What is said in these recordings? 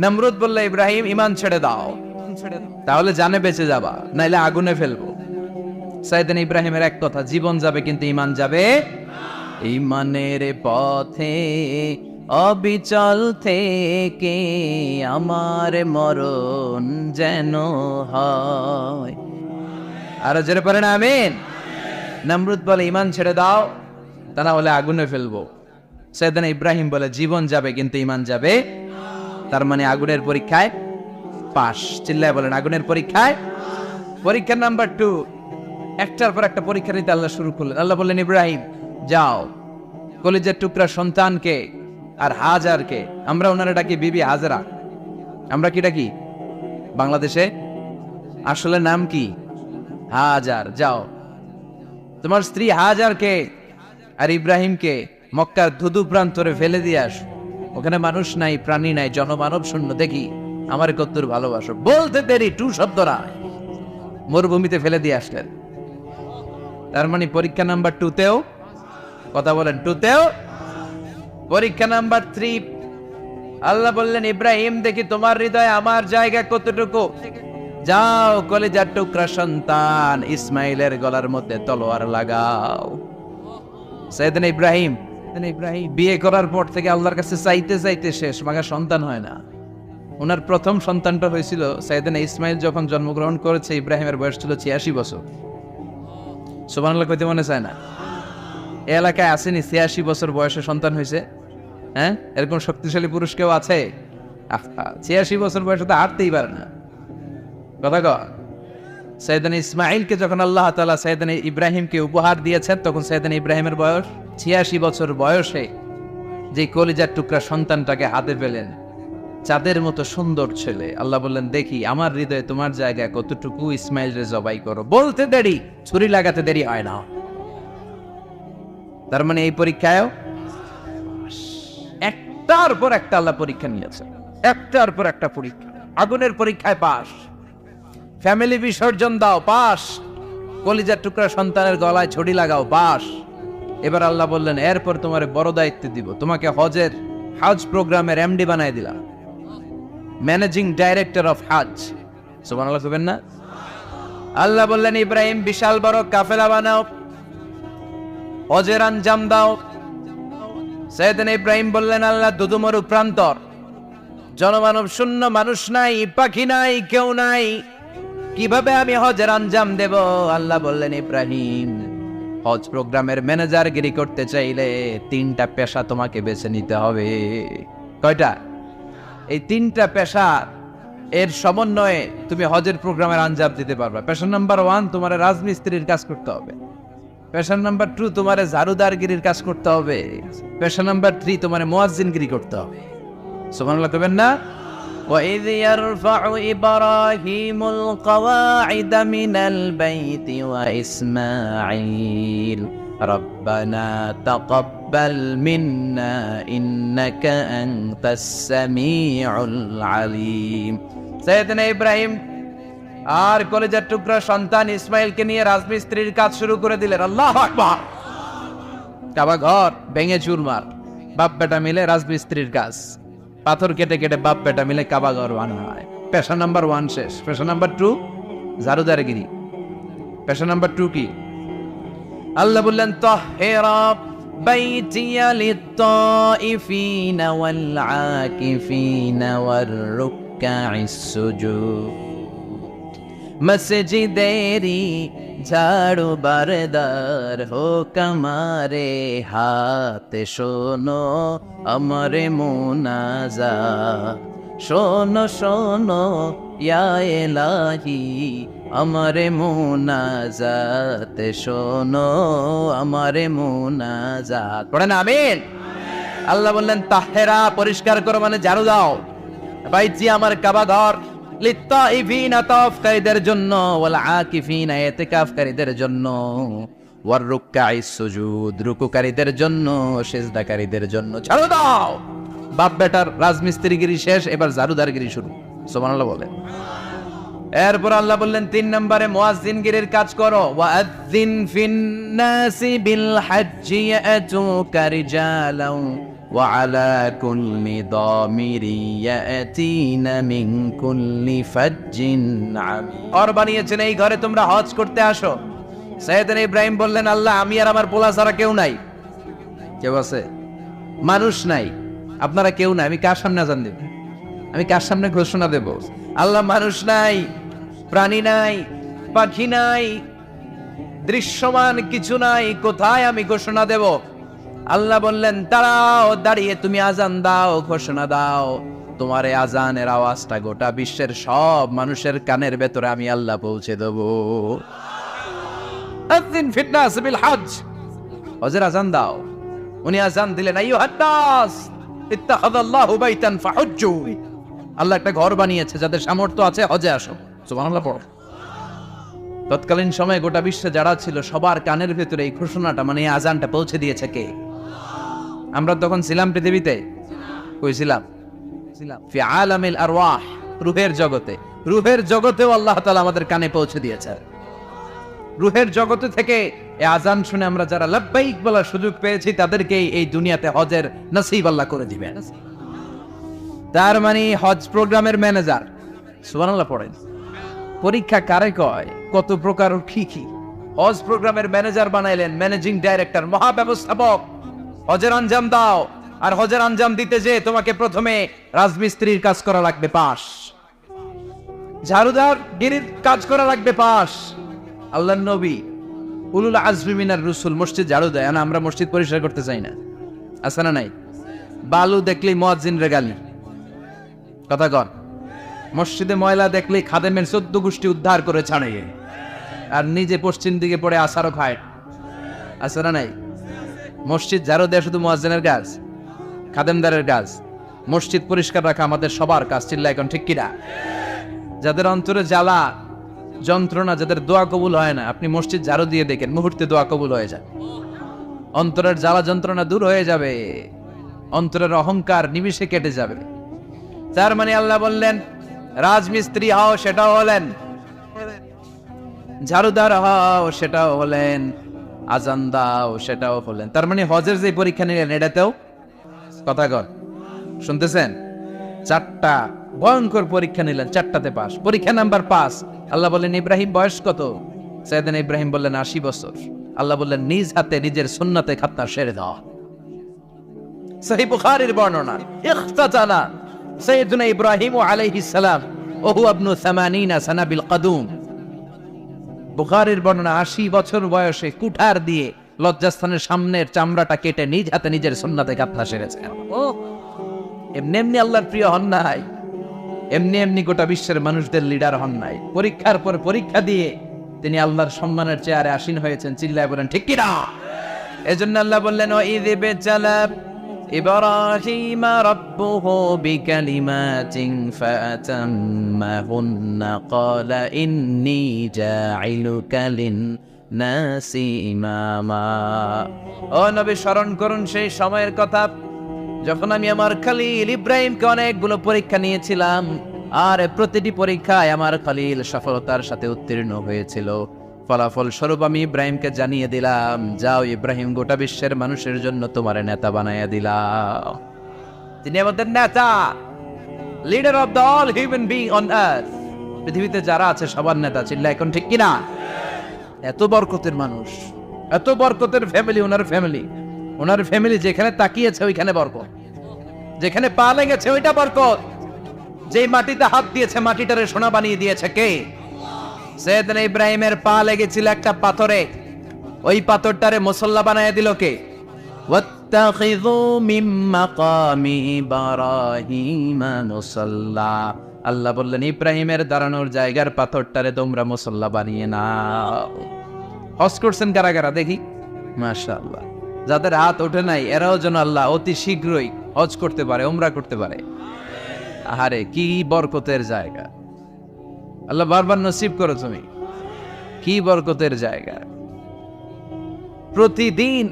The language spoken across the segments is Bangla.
নমরুদ বলল, ইব্রাহিম ঈমান ছেড়ে দাও, তাহলে জানে বেঁচে যাবা, নাইলে আগুনে ফেলবো। সাইয়েদনা ইব্রাহিমের এক কথা, জীবন যাবে কিন্তু ঈমান যাবে। ঈমানের পথে অবিচল থেকে আমার মরণ যেন হয়। আরো জোরে পড়েন আমিন। নমরুদ বলে, ঈমান ছেড়ে দাও, তা না হলে আগুনে ফেলবো। সাইয়েদনা ইব্রাহিম বলে, জীবন যাবে কিন্তু ঈমান যাবে। তার মানে আগুনের পরীক্ষায় পাস। চিল্লায় বলেন, আগুনের পরীক্ষায়। পরীক্ষা নাম্বার 2, একটার পর একটা পরীক্ষা নিতে আল্লাহ শুরু করলেন। আল্লাহ বললেন, ইব্রাহিম যাও, কলিজার টুকরা সন্তানকে আর হাজারকে, আমরা ওনারা ডাকি বিবি হাজরা, আমরা কি ডাকি বাংলাদেশে, আসলে নাম কি হাজার, যাও তোমার স্ত্রী হাজারকে আর ইব্রাহিমকে মক্কার ধুধু প্রান্তরে ফেলে দিয়ে আস। ওখানে মানুষ নাই, প্রাণী নাই, জনমানব শূন্য, দেখি আমার কত্তুর ভালোবাসো। বলতে দেরি, 2 শব্দরা মরুভূমিতে ফেলে দিয়ে আসলেন। তার মানে পরীক্ষা নাম্বার 2তেও, কথা বলেন, 2তেও। পরীক্ষা নাম্বার 3, আল্লাহ বললেন, ইব্রাহিম দেখি তোমার হৃদয়ে আমার জায়গা কতটুকু, যাও কলিজার টুকরা সন্তান ইসমাইলের গলার মধ্যে তলোয়ার লাগাও। সাইয়েদনা ইব্রাহিম বিয়ে করার পর থেকে আল্লাহর কাছে চাইতে চাইতে শেষ, মাগা সন্তান হয় না। ওনার প্রথম সন্তানটা হয়েছিল সাইয়েদনা ইসমাইল যখন জন্মগ্রহণ করেছে, ইব্রাহিমের বয়স ছিল 86 বছর। সুবহানাল্লাহ কইতে মনে চায় না? এই এলাকায় আসেনি 86 বছর বয়সে সন্তান হয়েছে? হ্যাঁ, এরকম শক্তিশালী পুরুষ কেউ আছে? 86 বছর বয়সে তো হাঁটতেই পারে না। কথা কয়। সাইয়েদনা ইসমাইলকে যখন আল্লাহ তাআলা সাইয়েদনা ইব্রাহিমকে উপহার দিয়েছেন, তখন সাইয়েদনা ইব্রাহিমের বয়স 86 বছর বয়সে যে কলিজার টুকরা সন্তানটাকে হাতে পেলেন, চাঁদের মতো সুন্দর ছেলে। আল্লাহ বললেন, দেখি আমার হৃদয়ে তোমার জায়গা কতটুকু, ইসমাইল রে জবাই করো। বলতে দেরি, ছুরি লাগাতে দেরি হয় না। তার মানে এই পরীক্ষায়ও একটার পর একটা আল্লাহ পরীক্ষা নিয়েছে, একটার পর একটা পরীক্ষা। আগুনের পরীক্ষায় পাস, ফ্যামিলি বিসর্জন দাও, পাস। কলিজার টুকরা সন্তানের গলায় ছড়ি লাগাও, পাস। এবার আল্লাহ বললেন, এরপর তোমার বড় দায়িত্ব দিব, তোমাকে হজ প্রোগ্রামের এমডি বানাই দিলাম, ম্যানেজিং ডাইরেক্টর অফ হজ। সুবহানাল্লাহ কইবেন না? আল্লাহ বললেন, ইব্রাহিম বিশাল বড় কাফেলা বানাও, হজের আঞ্জাম দাও। সাইয়েদনা ইব্রাহিম বললেন, আল্লাহ দুদুমরু প্রান্তর, জনমানব শূন্য, মানুষ নাই, পাখি নাই, কেউ নাই, কিভাবে আমি হজের আঞ্জাম দেব? আল্লাহ বললেন, ইব্রাহিম হজ প্রোগ্রামের ম্যানেজার গিরি করতে চাইলে 3টা পেশা তোমাকে বেছে নিতে হবে। কয়টা? এই 3টা পেশা এর সমন্বয়ে তুমি হজের প্রোগ্রামের আঞ্জাম দিতে পারবে। পেশা নাম্বার 1, তোমার রাজমিস্ত্রির কাজ করতে হবে। পেশা নাম্বার 2, তোমার ঝাড়ুদারগিরির কাজ করতে হবে। পেশা নাম্বার 3, তোমার মুয়াজ্জিনগিরি করতে হবে। সুবহানাল্লাহ কইবেন না? وَإِذْ يَرْفَعُ إِبْرَاهِيمُ الْقَوَاعِدَ مِنَ الْبَيْتِ وَإِسْمَاعِيلُ رَبَّنَا تَقَبَّلْ مِنَّا إِنَّكَ أَنْتَ السَّمِيعُ الْعَلِيمُ। সাইয়েদনা ইব্রাহিম আর কলিজার টুকরা সন্তান ইসমাইলকে নিয়ে রাজমিস্ত্রির কাজ শুরু করে দিলেন। আল্লাহু আকবার। কাবা ঘর ভেঙে চুরমার, বাপ বেটা মিলে রাজমিস্ত্রির কাজ, পাথর কেটে কেটে বাপ বেটা মিলে কাবা ঘর বানায়। পেশা নাম্বার 1 শেষ। পেশা নাম্বার 2 ঝাড়ুদারগিরি। পেশা নাম্বার 2 কি? আল্লাহ বললেন, তাহহিরা বাইতিয়া লিত-তাইফিনা ওয়াল আকিফিনা ওয়ার রুকআইস সুজুদ। মসজিদেরি ঝাড়ু বারদার হোক আমারে হাতে, শোনো আমারে মুনাজাত, শোনো শোনো ইয়া ইলাহি আমারে মুনাজাত, শোনো আমারে মুনাজাত। পড়েন আমিন। আল্লাহ বললেন, তাহেরা পরিষ্কার করো, মানে ঝাড়ু দাও। বাইজি আমার কাবা ঘর, লিত্তাইফিনা তাওয়াফকারীদের জন্য, ওয়াল আকিফিনা ইতিকাফকারীদের জন্য, ওয়ার রুকআইস সুজুদ রুকুকারীদের জন্য, সিজদাকারীদের জন্য। ঝাড়ু দাও। বাপ বেটার রাজমিস্ত্রিগিরি শেষ, এবার ঝাড়ুদারগিরি শুরু। সুবহানাল্লাহ বলেন। এরপর আল্লাহ বললেন, 3 নম্বরে মুয়াজ্জিনগিরির কাজ করো। ওয়াআযিন ফিন নাসি বিল হজ্জি ইয়াতুকা রিজালান وعلى كل ضامر يأتين من كل فج عميق। আর বানিয়েছেন এই ঘরে তোমরা হজ করতে আসো। সাইয়েদনা ইব্রাহিম বললেন, আল্লাহ আমি আর আমার পোলা ছাড়া কেউ নাই। কেউ আছে? মানুষ নাই, আপনারা কেউ নাই, আমি কার সামনে আজান দেব? আমি কার সামনে ঘোষণা দেব? আল্লাহ মানুষ নাই, প্রাণী নাই, পাখি নাই, দৃশ্যমান কিছু নাই, কোথায় আমি ঘোষণা দেব? আল্লাহ বললেন, দাঁড়াও, দাঁড়িয়ে তুমি আজান দাও, ঘোষণা দাও। তোমার এই আজানের আওয়াজটা গোটা বিশ্বের সব মানুষের কানের ভেতরে আমি আল্লাহ পৌঁছে দেব। আযিন ফিন্নাস বিল হজ, হজের আজান দাও। উনি আজান দিলেন, আইয়ুহান নাস ইত্তাখাযাল্লাহু বাইতান ফাহুজ্জু। আল্লাহ একটা ঘর বানিয়েছে, যাদের সামর্থ্য আছে হজে আসো। সুবহানাল্লাহ পড়ো। তৎকালীন সময়ে গোটা বিশ্বে যারা ছিল সবার কানের ভেতরে এই ঘোষণাটা, মানে এই আজানটা পৌঁছে দিয়েছে কে? আমরা তখন ছিলাম পৃথিবীতে, কই ছিলাম? ফি আলামিল আরওয়াহ, রূহের জগতে। রূহের জগতেও আল্লাহ তাআলা আমাদের কানে পৌঁছে দিয়েছে। রূহের জগতে থেকে এই আজান শুনে আমরা যারা লাব্বাইক বলার সুযোগ পেয়েছি, তাদেরকে এই দুনিয়াতে হজের নসিব আল্লাহ করে দিবেন। তার মানে হজ প্রোগ্রামের ম্যানেজার। সুবহানাল্লাহ পড়েন। পরীক্ষা কারে কয়? কত প্রকার কি কি। হজ প্রোগ্রামের ম্যানেজার বানাইলেন, ম্যানেজিং ডাইরেক্টর, মহাব্যবস্থাপক। হজের আঞ্জাম দাও, আর হজের আঞ্জাম দিতে যে তোমাকে প্রথমে রাজমিস্ত্রির কাজ করা লাগবে পাস, ঝাড়ুদার গিরির কাজ করা লাগবে পাস। আল্লাহর নবী উলুল আজমি মিনার রসুল মসজিদ ঝাড়ু দেয় না, আমরা মসজিদ পরিষ্কার করতে চাই না, আছে না নাই? বালু দেখলেই মুয়াজ্জিনের গালি, কথা কন। মসজিদে ময়লা দেখলেই খাদেমের 14 গোষ্ঠী উদ্ধার করে ছাড়ে, আর নিজে পশ্চিম দিকে পড়ে আসারও খায়, আছে না নাই? মসজিদ ঝাড়ু দেয়া শুধু মুয়াজ্জিনের কাজ, খাদেমদারের কাজ। মসজিদ পরিষ্কার রাখা আমাদের সবার কাজ। চিল্লা এখন ঠিক কিনা? যাদের অন্তরে জ্বালা যন্ত্রণা, যাদের দোয়া কবুল হয় না, আপনি মসজিদ ঝাড়ু দিয়ে দেখেন, মুহূর্তে দোয়া কবুল হয়ে যায়। অন্তরের জ্বালা যন্ত্রণা দূর হয়ে যাবে, অন্তরের অহংকার নিমিষে কেটে যাবে। তার মানে আল্লাহ বললেন, রাজমিস্ত্রি হও, সেটাও হলেন। ঝাড়ুদার হও, সেটাও হলেন। আজান দাও, সেটাও হলেন। তার মানে হজের যে পরীক্ষা নিলেন, এটাতেও, কথা কর, শুনতেছেন? 4টা ভয়ঙ্কর পরীক্ষা নিলেন, 4টাতে পাস। পরীক্ষা নাম্বার 5। আল্লাহ বললেন, ইব্রাহিম বয়স কত? সাইয়েদনা ইব্রাহিম বললেন 80 বছর। আল্লাহ বললেন, নিজ হাতে নিজের সুন্নতে খাতনা সেরে দাও। সহিহ বুখারীর বর্ণনা, ইখতাতানা সাইয়েদনা ইব্রাহিম আলাইহিস সালাম ওয়া হুয়া ইবনু 80 সানা বিল কদুম। বুখারীর বর্ণনা, 80 বছর বয়সে কুঠার দিয়ে লজ্জাস্থানের সামনের চামড়াটা কেটে নিজ হাতে নিজের সুন্নতে খাতনা সেরেছেন। এমনি এমনি আল্লাহর প্রিয় হন নাই, এমনি এমনি গোটা বিশ্বের মানুষদের লিডার হন নাই। পরীক্ষার পর পরীক্ষা দিয়ে তিনি আল্লাহর সম্মানের চেয়ারে আসীন হয়েছেন। চিল্লায় বলেন ঠিক কিনা? এজন্য আল্লাহ বললেন, ওয়াইয বিতালা ইব্রাহিম রাব্বুহু বিকালিমাতিন ফাতাম্মাহুন্না ক্বালা ইন্নী জাঈলুকা লিন-নাসি ইমামা। ও নবী, স্মরণ করুন সেই সময়ের কথা যখন আমি আমার খলিল ইব্রাহিমকে অনেকগুলো পরীক্ষা নিয়েছিলাম, আর প্রতিটি পরীক্ষায় আমার খলিল সফলতার সাথে উত্তীর্ণ হয়েছিল। ফলাফল স্বরূপ আমি ইব্রাহিমকে জানিয়ে দিলাম, যাও ইব্রাহিম, গোটা বিশ্বের মানুষের জন্য তোমার নেতা বানাইয়া দিলাম। তিনি আমাদের নেতা, leader of the all human being on earth. পৃথিবীতে যারা আছে সবার নেতা। চিল্লা এখন ঠিক কিনা? এত বরকতের মানুষ, এত বরকতের ফ্যামিলি, ওনার ফ্যামিলি যেখানে তাকিয়েছে ওইখানে বরকত, যেখানে পা লেগেছে ওইটা বরকত। যেই মাটিতে হাত দিয়েছে মাটিটারে সোনা বানিয়ে দিয়েছে কে? সাইয়েদনা ইব্রাহিমের পা লেগেছিল একটা পাথরে, ওই পাথরটারে মুসল্লা বানায় দিল কে? ওয়াত্তাখিযু মিন মাকামি ইব্রাহিম মুসাল্লা। আল্লাহ বললেন, ইব্রাহিমের দাঁড়ানোর জায়গার পাথরটারে তোমরা মুসল্লা বানিয়ে নাও। হজ করছেন কারা কারা দেখি? মাশাআল্লাহ। যাদের হাত ওঠে নাই এরাও যেন আল্লাহ অতি শীঘ্রই হজ করতে পারে, উমরা করতে পারে। আহারে কি বরকতের জায়গা! আল্লাহ বারবার নসিব করো তুমি। কি বরকতের জায়গা! প্রতিদিন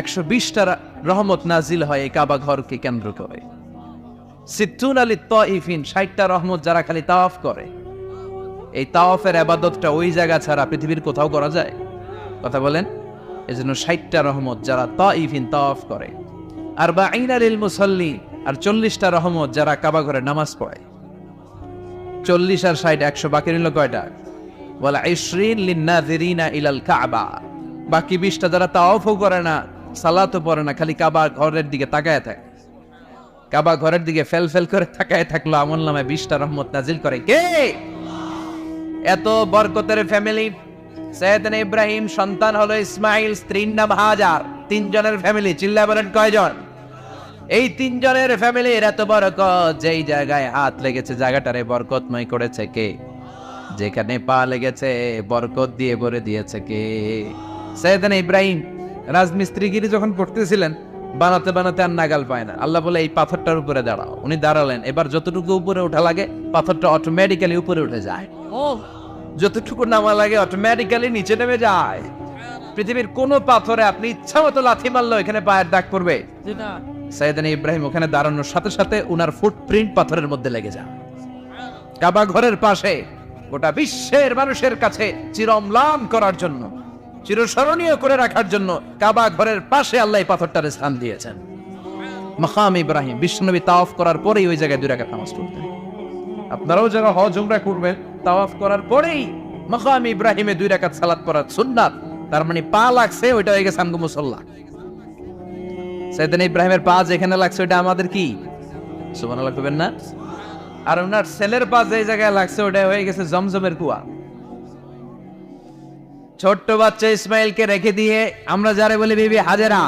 120টা রহমত নাজিল হয় এই কাবা ঘরকে কেন্দ্র করে। 60টা রহমত যারা খালি তাওয়াফ করে। এই তাওয়াফের ইবাদতটা ওই জায়গা ছাড়া পৃথিবীর কোথাও করা যায়? কথা বলেন। এজন্য 60টা রহমত যারা তাওয়াফ করে। 40 লিল মুসাল্লি, আর 40টা রহমত যারা কাবা ঘরে নামাজ পড়ে। 40 আর 60 100, বাকি রইল কয়টা? ওয়াল 20 লিন-নাযিরিনা ইলাল কাবা, বাকি 20টা যারা তাওয়াফও করে না, সালাতও পড়ে না, খালি কাবা ঘরের দিকে তাকায় থাকে। কাবা ঘরের দিকে ফেল ফেল করে তাকায় থাকলো, আমলনামায় 20টা রহমত নাজিল করে কে? এত বরকতের ফ্যামিলি। সাইয়েদনা ইব্রাহিম সন্তান হলো ইসমাইল, স্ত্রীর নাম হাজার। 3 জনের ফ্যামিলি, চিল্লায় বলেন কয়জন? এই 3 জনের ফ্যামিলির এত বরকত, যেই জায়গায় হাত লেগেছে জায়গাটারে বরকতময় করেছে কে? যেখানে পা লেগেছে বরকত দিয়ে ভরে দিয়েছে কে? সাইয়েদনা ইব্রাহিম রাজমিস্ত্রিগিরি যখন করতেছিলেন, বানাতে বানাতে আর নাগাল পায় না। আল্লাহ বলে এই পাথরটার উপরে দাঁড়াও। উনি দাঁড়ালেন, এবার যতটুকু উপরে ওঠা লাগে পাথরটা অটোমেটিক্যালি উপরে উঠে যায়, যতটুকু নামা লাগে অটোমেটিক্যালি নিচে নেমে যায়। পৃথিবীর কোন পাথরে আপনি ইচ্ছা মতো লাথি মারলো এখানে পায়ের দাগ পড়বে? সাইয়েদনা ইব্রাহিম ওখানে দাঁড়ানোর সাথে সাথে উনার ফুটপ্রিন্ট পাথরের মধ্যে লেগে যায়। কাবা ঘরের পাশে গোটা বিশ্বের মানুষের কাছে চিরম্লান করার জন্য, চিরস্মরণীয় করে রাখার জন্য কাবা ঘরের পাশে আল্লাহ এই পাথরটার স্থান দিয়েছেন। মাকাম ইব্রাহিম, বিশ্বনবী তাওয়াফ করার পরেই ওই জায়গায় 2 রাকাত নামাজ পড়তেন। আপনারাও যারা হজ উমরা করবেন, তাওয়াফ করার পরেই মাকাম ইব্রাহিমে 2 রাকাত সালাত পড়া সুন্নাত। তার মানে পা লাগছে, ওইটা হয়ে গেছে আমগো মুসাল্লা। সাইয়েদনা ইব্রাহিমের পা যেখানে লাগছে ওইটা আমাদের কি? সুবহানাল্লাহ কইবেন না? আর ওনার ছেলের পা যে জায়গায় লাগছে ওটা হয়ে গেছে জমজমের কুয়া। ছোট্ট বাচ্চা ইসমাইলকে রেখে দিয়ে আমরা যারে বলি বিবি হাজেরা,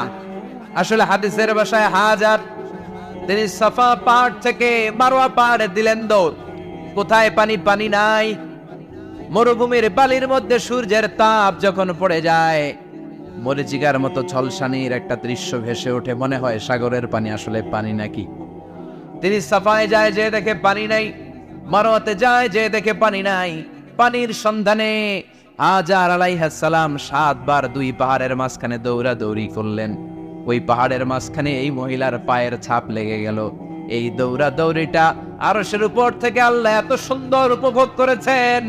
আসলে হাদিসের ভাষায় হাজার, তিনি সাফা পাহাড় থেকে মারওয়া পাহাড়ে দিলেন দৌড়। কোথায় পানি? পানি নাই। মরুভূমির বালির মধ্যে সূর্যের তাপ যখন পড়ে যায়, মরিচিকার মতো ঝলসানির একটা দৃশ্য ভেসে ওঠে, মনে হয় সাগরের পানি, আসলে পানি নাকি। তিনি সাফায় যায়, যে দেখে পানি নাই। মারওয়াতে যায়, যে দেখে পানি নাই। পানির সন্ধানে হাজার আলাইহিস সালাম 7 বার 2 পাহাড়ের মাঝখানে দৌড়াদৌড়ি করলেন। ওই পাহাড়ের মাঝখানে এই মহিলার পায়ের ছাপ লেগে গেল। এই দৌড়াদৌড়িটা আরশের উপর থেকে আল্লাহ এত সুন্দর উপভোগ করেছেন।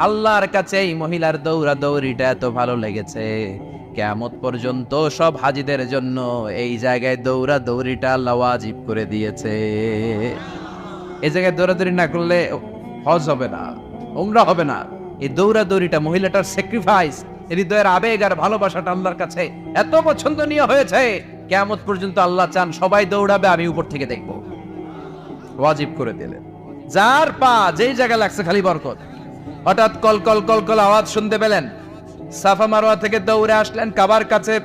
আল্লাহর কাছে এই মহিলার দৌড়াদৌড়িটা এত ভালো লেগেছে, কিয়ামত পর্যন্ত সব হাজীদের জন্য এই জায়গায় দৌড়াদৌড়িটা আল্লাহ ওয়াজিব করে দিয়েছে। এই জায়গায় দৌড়াদৌড়ি না করলে হজ হবে না, উমরা হবে না। এই দৌড়াদৌড়িটা, মহিলাটার স্যাক্রিফাইস, হৃদয়ের আবেগ আর ভালোবাসাটা আল্লাহর কাছে এত পছন্দনীয় হয়েছে, কিয়ামত পর্যন্ত আল্লাহ চান সবাই দৌড়াবে, আমি উপর থেকে দেখব। ওয়াজিব করে দিলেন। যার পা যেই জায়গায় লাগছে খালি বরকত। হঠাৎ কল কল কল কল আওয়াজ শুনতে পেলেন। সাফা মারওয়া থেকে দৌড়ে আসলেন কাবার কাছে।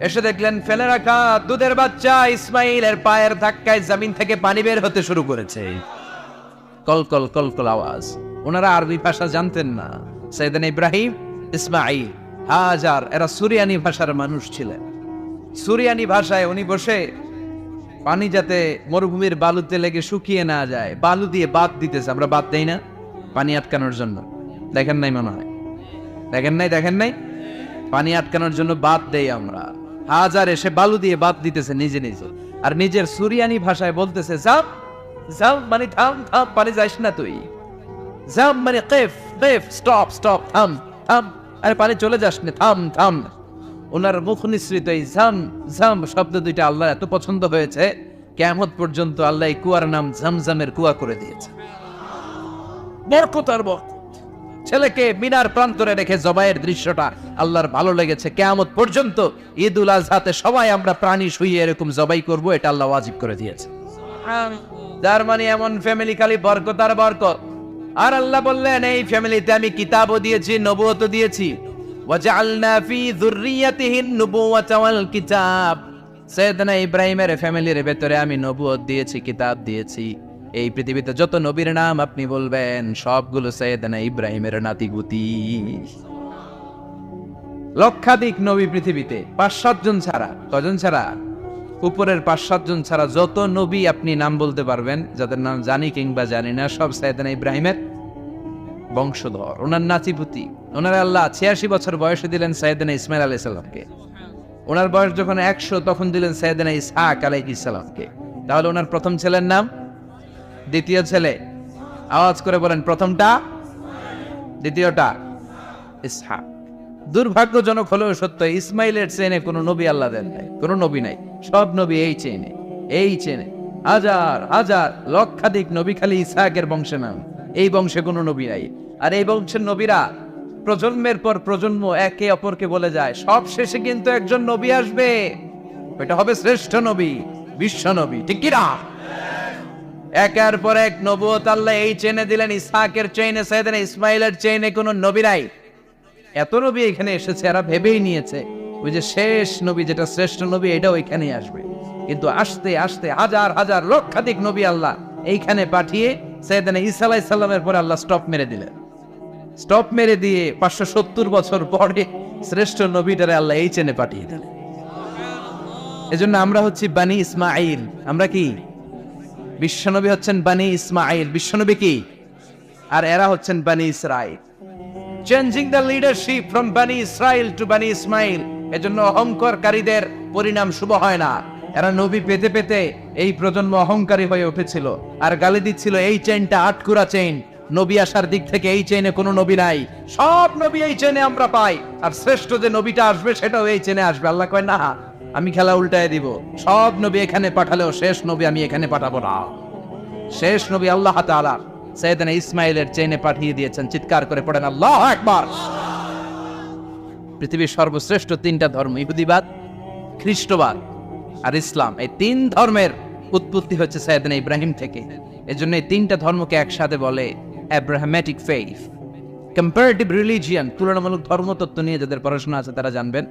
এসে দেখলেন ফেলে রাখা দুধের বাচ্চা ইসমাইলের পায়ের ধাক্কায় জমিন থেকে পানি বের হতে শুরু করেছে। কল কল কল কল আওয়াজ। ওনারা আরবি ভাষা জানতেন না। সাইয়েদনা ইব্রাহিম, ইসমাইল, হাজার, এরা সুরিয়ানি ভাষার মানুষ ছিলেন। সুরিয়ানি ভাষায় উনি বসে পানি যাতে মরুভূমির বালুতে লেগে শুকিয়ে না যায়, বালু দিয়ে বাঁধ দিতেছে। আমরা বাঁধ দেই না পানি আটকানোর জন্য? দেখেন নাই মনে হয়? দেখেন নাই? পানি আটকানোর জন্য বাঁধ দেই আমরা। হাজার এসে বালু দিয়ে বাঁধ দিতেছে নিজে নিজে, আর নিজের সুরিয়ানি ভাষায় বলতেছে জাম জাম, মানে থাম থাম, পানি যাইস না তুই। জাম মানে কেফ কেফ, স্টপ স্টপ, থাম থাম, আরে পানি চলে যাস না, থাম থাম। ওনার মুখ নিঃসৃত এই জাম জাম শব্দ দুইটা আল্লাহ এত পছন্দ হয়েছে, কিয়ামত পর্যন্ত আল্লাহ এই কুয়ার নাম জামজামের কুয়া করে দিয়েছে। বরকত আর বরকত। ছেলেকে মিনার প্রান্তরে রেখে জবাইয়ের দৃশ্যটা আল্লাহর ভালো লেগেছে। কিয়ামত পর্যন্ত ঈদুল আজহাতে সবাই আমরা প্রাণী শুইয়ে এরকম জবাই করব, এটা আল্লাহ ওয়াজিব করে দিয়েছে। যার মানে এমন ফ্যামিলি খালি বরকত আর বরকত। আর আল্লাহ বললেন এই ফ্যামিলিতে আমি কিতাবও দিয়েছি, নবুয়তও দিয়েছি। ওয়াজআলনা ফি যুররিয়াতিহিন নুবুওয়াতা ওয়াল কিতাব। সাইয়েদনা ইব্রাহিমের ফ্যামিলির ভেতরে আমি নবুয়ত দিয়েছি, কিতাব দিয়েছি। এই পৃথিবীতে যত নবীর নাম আপনি বলবেন সবগুলো সাইয়েদনা ইব্রাহিমের নাতিগুতি। লক্ষাধিক নবী পৃথিবীতে, 5-7 জন ছাড়া। কজন ছাড়া? উপরের 5-7 জন ছাড়া যত নবী আপনি নাম বলতে পারবেন, যাদের নাম জানি কিংবা জানি না, সব সাইয়েদনা ইব্রাহিমের বংশধর, ওনার নাতিপুতি। ওনার আল্লাহ 86 বছর বয়সে দিলেন সাইয়েদনা ইসমাইল আলাইহিস সালামকে। ওনার বয়স যখন 100 তখন দিলেন সাইয়েদনা ইসহাক আলাইহিস সালামকে। তাহলে ওনার প্রথম ছেলের নাম? দ্বিতীয় ছেলে? আওয়াজ করে বলেন, প্রথমটা? দ্বিতীয়টা? ইসহাক। দুর্ভাগ্যজনক হলেও সত্য, ইসমাইলের চেনে কোনো নবী আল্লাহ দেন নাই, কোনো নবী নাই। সব নবী এই চেনে হাজার হাজার লক্ষাধিক নবী খালি ইসহাকের বংশে নাম, এই বংশে কোনো নবী নাই। আর এই বংশের নবীরা প্রজন্মের পর প্রজন্ম একে অপরকে বলে যায়, সব শেষে কিন্তু একজন নবী আসবে, এটা হবে শ্রেষ্ঠ নবী, বিশ্ব নবী, ঠিক কিনা? একের পর এক নবুয়ত আল্লাহ এই চেনে দিলেন। ইসহাকের চেইনে সাইয়েদনা ইসমাইলের চেইনে কোনো নবী নাই। এত নবী এখানে এসেছে, এরা ভেবেই নিয়েছে ওই যে শেষ নবী, যেটা শ্রেষ্ঠ নবী, এটা ওইখানেই আসবে। কিন্তু আস্তে আস্তে হাজার হাজার লক্ষাধিক নবী আল্লাহ এইখানে পাঠিয়ে সাইয়েদনা ঈসা আলাইহিস সালামের পরে আল্লাহ স্টপ মেরে দিলেন। স্টপ মেরে দিয়ে 570 বছর পরে শ্রেষ্ঠ নবীটারে আল্লাহ এই চেনে পাঠিয়ে দিলেন। এজন্য আমরা হচ্ছি বানি ইসমাইল। আমরা কি? বিশ্বনবী হচ্ছেন বানি ইসমাইল, বিশ্বনবী কি? আর এরা হচ্ছেন বানি Israil. Changing the leadership from বানি ইসরাইল টু বানি ইসমাইল। এজন্য অহংকারীদের পরিণাম শুভ হয় না। এরা নবী পেতে পেতে এই প্রজন্ম অহংকারী হয়ে উঠেছিল আর গালি দিচ্ছিল এই চেইনটা আটকুরা চেইন, নবী আসার দিক থেকে এই চেইনে কোনো নবী নাই, সব নবী এই চেইনে আমরা পাই, আর শ্রেষ্ঠ যে নবীটা আসবে সেটাও এই চেইনে আসবে। আল্লাহ কয় না, আমি খেলা উল্টায় দিব, সব নবী এখানে পাঠালেও শেষ নবী আমি এখানে পাঠাবো না। শেষ নবী আল্লাহ তাআলা সাইয়েদনা ইসমাইলের চেইনে পাঠিয়ে দিয়েছেন। চিৎকার করে পড়েন আল্লাহু আকবার। পৃথিবীর সর্বশ্রেষ্ঠ তিনটা ধর্ম, ইহুদিবাদ, খ্রিস্টবাদ আর ইসলাম, এই তিন ধর্মের উৎপত্তি হচ্ছে সাইয়েদনা ইব্রাহিম থেকে। এজন্য এই তিনটা ধর্মকে একসাথে বলে অ্যাব্রাহামেটিক ফেইথ। কম্পারেটিভ রিলিজিয়ান, তুলনামূলক ধর্মতত্ত্ব নিয়ে যাদের পড়াশোনা আছে তারা জানবেন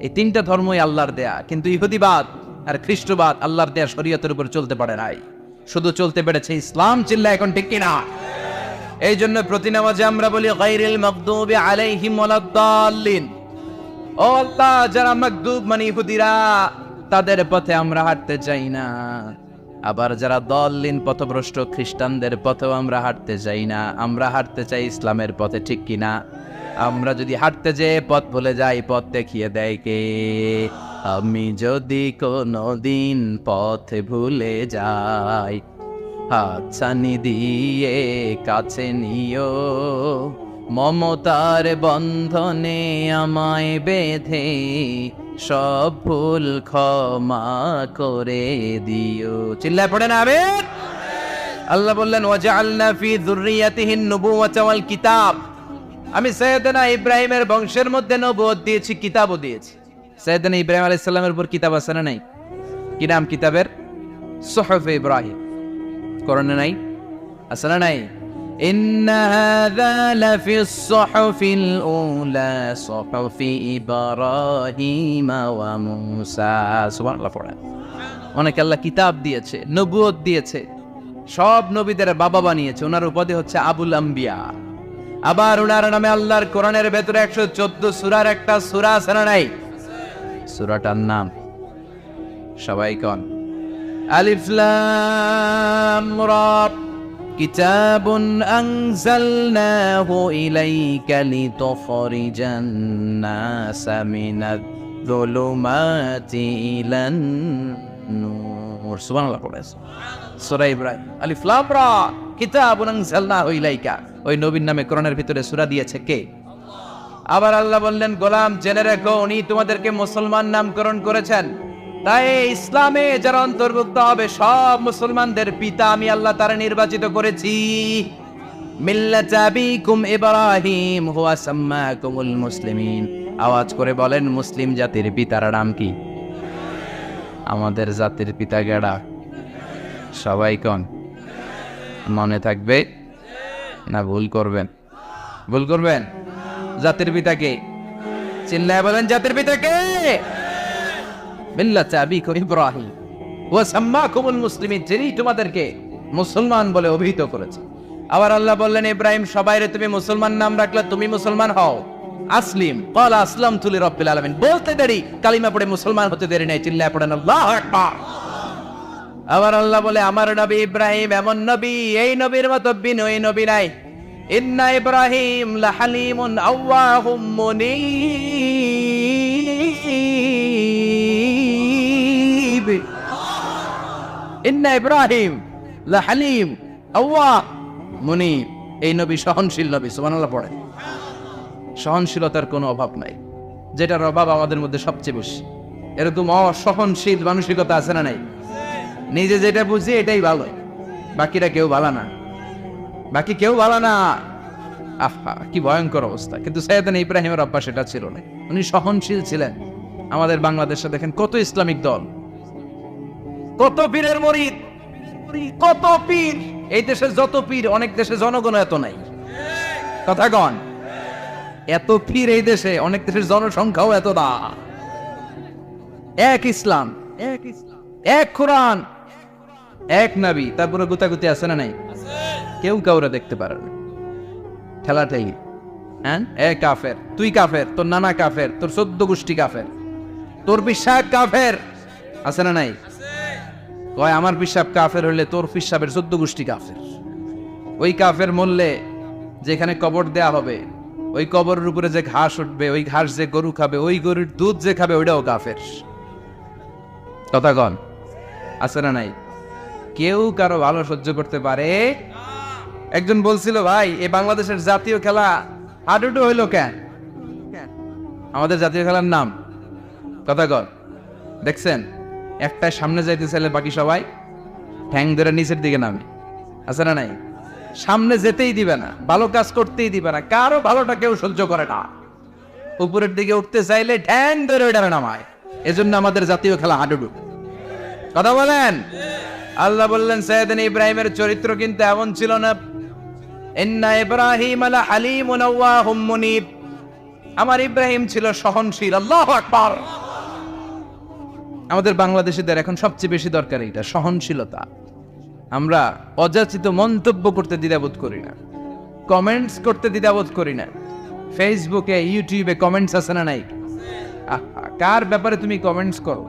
এই তিনটা ধর্মই আল্লাহর দেয়া। কিন্তু ইহুদিবাদ আর খ্রিস্টবাদ আল্লাহর দেয়া শরীয়তের উপর চলতে পারে নাই, শুধু চলতে পেরেছে ইসলাম। চিল্লা এখন ঠিক কিনা? এই জন্য প্রতি নামাজে আমরা বলি গায়রিল মাগদুবি আলাইহিম ওয়ালাদ-দাল্লিন। ও আল্লাহ, যারা মাগদুব মানে ইহুদিরা, তাদের পথে আমরা হাঁটতে চাই না। আবার যারা দল্লিন পথভ্রষ্ট খ্রিস্টানদের পথেও আমরা হাঁটতে চাই না, আমরা হাঁটতে চাই ইসলামের পথে, ঠিক কিনা? আমরা যদি হাঁটতে যেয়ে পথ ভুলে যাই, পথ দেখিয়ে দেয় কে? আমি যদি কোনোদিন পথে ভুলে যাই, হাতছানি দিয়ে কাছে নিও, মমতার বন্ধনে আমায় বেঁধে সব ভুল ক্ষমা করে দিও। চিল্লায় পড়েন আমিন। আল্লাহ বললেন ওয়াজআলনা ফি যুররিয়াতিহিন নুবুওয়াতা ওয়াল কিতাব। আমি সাইয়েদনা ইব্রাহিমের বংশের মধ্যে নবুয়ত দিয়েছি, কিতাবও দিয়েছি। সাইয়েদনা ইব্রাহিম আলাইহিস সালামের উপর কিতাব আছে না নাই? কি নাম কিতাবের? সুহুফে ইব্রাহিম। কোরআনে নাই? আছে না নাই? ইন্না হাযা লাফিস সুহুফিল উলা সুহুফি ইব্রাহিম ওয়া মূসা। সুবহানাল্লাহ পড়েন। অনেক আল্লাহ কিতাব দিয়েছে, নবুয়ত দিয়েছে, সব নবীদের বাবা বানিয়েছে। ওনার উপাধি হচ্ছে আবুল আম্বিয়া। আবার ওনার নামে আল্লাহর কোরআনের ভেতরে 114 সূরার একটা সূরা আছে না নাই? সূরাটার নাম সবাই কোন? আলিফ লাম রা। কিতাবুন আনজালনাহু ইলাইকা লিতুখরিজান নাসা মিনাজ যুলুমাতি ইলান নূর। সুবহানাল্লাহ পড়েন। সূরা ইব্রাহিম, আলিফ লাম রা, কিতাবুন আনজালনাহু ইলাইকা। ওই নবীর নামে কোরআনের ভিতরে সূরা দিয়েছে কে? আবার আল্লাহ বললেন, গোলাম জেনে রেখো, উনি তোমাদেরকে মুসলমান নামকরণ করেছেন। তাই ইসলামে যারা অন্তর্ভুক্ত হবে সব মুসলমানদের পিতা আমি আল্লাহ তারা নির্বাচিত করেছি। মিল্লাত আবিকুম ইব্রাহিম হুয়া সাম্মাকুমুল মুসলিমিন। আওয়াজ করে বলেন, মুসলিম জাতির পিতার নাম কি? আমাদের জাতির পিতা গেডা? সবাই কোন? মনে থাকবে না ভুল করবেন? ভুল করবেন? জাতির পিতা কে? চিল্লায় বলেন, জাতির পিতা কে? মিল্লাত আবিকুম ইব্রাহিম ওয়া সাম্মাকুমুল মুসলিমিন, যিনি তোমাদেরকে মুসলমান বলে অভিহিত করেছে। আবার আল্লাহ বললেন, ইব্রাহিম সবাইরে তুমি মুসলমান নাম রাখলে, তুমি মুসলমান হও। আসলিম ক্বালা আসলামতু লিরাব্বিল আলামিন, বলতে দেরি, কালিমা পড়ে মুসলমান হতে দেরি নাই। চিল্লায় পড়েন আল্লাহু আকবার। আবার আল্লাহ বলে, আমার নবী ইব্রাহিম এমন নবী, এই নবীর মতো বিনয়ী নবী নাই। ইন্না ইব্রাহিম লাহালিমুন আওয়াহুম মুনীব। ইন্না ইব্রাহিম লাহালিম আওয়াহ মুনীব। এই নবী সহনশীল নবী। সুবহানাল্লাহ পড়ে। সহনশীলতার কোনো অভাব নাই, যেটার অভাব আমাদের মধ্যে সবচেয়ে বেশি। এরকম অসহনশীল মানসিকতা আছে না নাই? নিজে যেটা বুঝি এটাই ভালো, বাকিরা কেউ ভালো না, বাকি কেউ ভালো না। আহা, কি ভয়ঙ্কর অবস্থা। কিন্তু সাইয়েদনা ইব্রাহিমের অভ্যাস সেটা ছিল না, উনি সহনশীল ছিলেন। আমাদের বাংলাদেশে দেখেন কত ইসলামিক দল, কত পীরের মরিদ, কত পীর। এই দেশে যত পীর, অনেক দেশে জনগণ এত নাই। কথা কন, এত পীর এই দেশে, অনেক দেশের জনসংখ্যাও এত না। এক ইসলাম, এক কোরআন, এক নবী, তারপরে গুতাগুতি আছে না নাই? কেউ কাউরে দেখতে পারে না, ঠেলাঠাই। হ্যাঁ, এ কাফের, তুই কাফের, তোর নানা কাফের, তোর 14 গোষ্ঠী কাফের, তোর পিসাব কাফের, আছে না নাই? কয় আমার পিসাব কাফের হইলে তোর পিসাবের 14 গোষ্ঠী কাফের। ওই কাফের মরলে যেখানে কবর দেয়া হবে, ওই কবরের উপরে যে ঘাস উঠবে, ওই ঘাস যে গরু খাবে, ওই গরুর দুধ যে খাবে, ওইটাও কাফের। কথা কন, আছে না নাই? কেউ কারো ভালো সহ্য করতে পারে? একজন বলছিল, ভাই এই বাংলাদেশের জাতীয় খেলা হাডুডু হইলো কেন? আমাদের জাতীয় খেলার নাম, কথা কন, দেখছেন একটা সামনে যাইতে চাইলে বাকি সবাই ঠ্যাং ধরে নিচের দিকে নামে, আছে না নাই? সামনে যেতেই দিবে না, ভালো কাজ করতেই দিবে না, কারো ভালোটা কেউ সহ্য করে না। উপরের দিকে উঠতে চাইলে ঠ্যাং ধরে ওইটা নামায়। এজন্য আমাদের জাতীয় খেলা হাডুডু। কথা বলেন। আল্লাহ বললেন সাইয়েদনা ইব্রাহিমের চরিত্র কিন্তু এমন ছিল না। ইন্না ইব্রাহিম লা হালিমুন আওয়াহুম মুনিব, আমার ইব্রাহিম ছিল সহনশীল। আল্লাহু আকবার। আমাদের বাংলাদেশিদের এখন সবচেয়ে বেশি দরকার এটা, সহনশীলতা। আমরা অযাচিত মন্তব্য করতে দ্বিধাবোধ করি না, কমেন্টস করতে দ্বিধাবোধ করি না। ফেসবুকে, ইউটিউবে কমেন্টস আছে না নাই? কার ব্যাপারে তুমি কমেন্টস করো,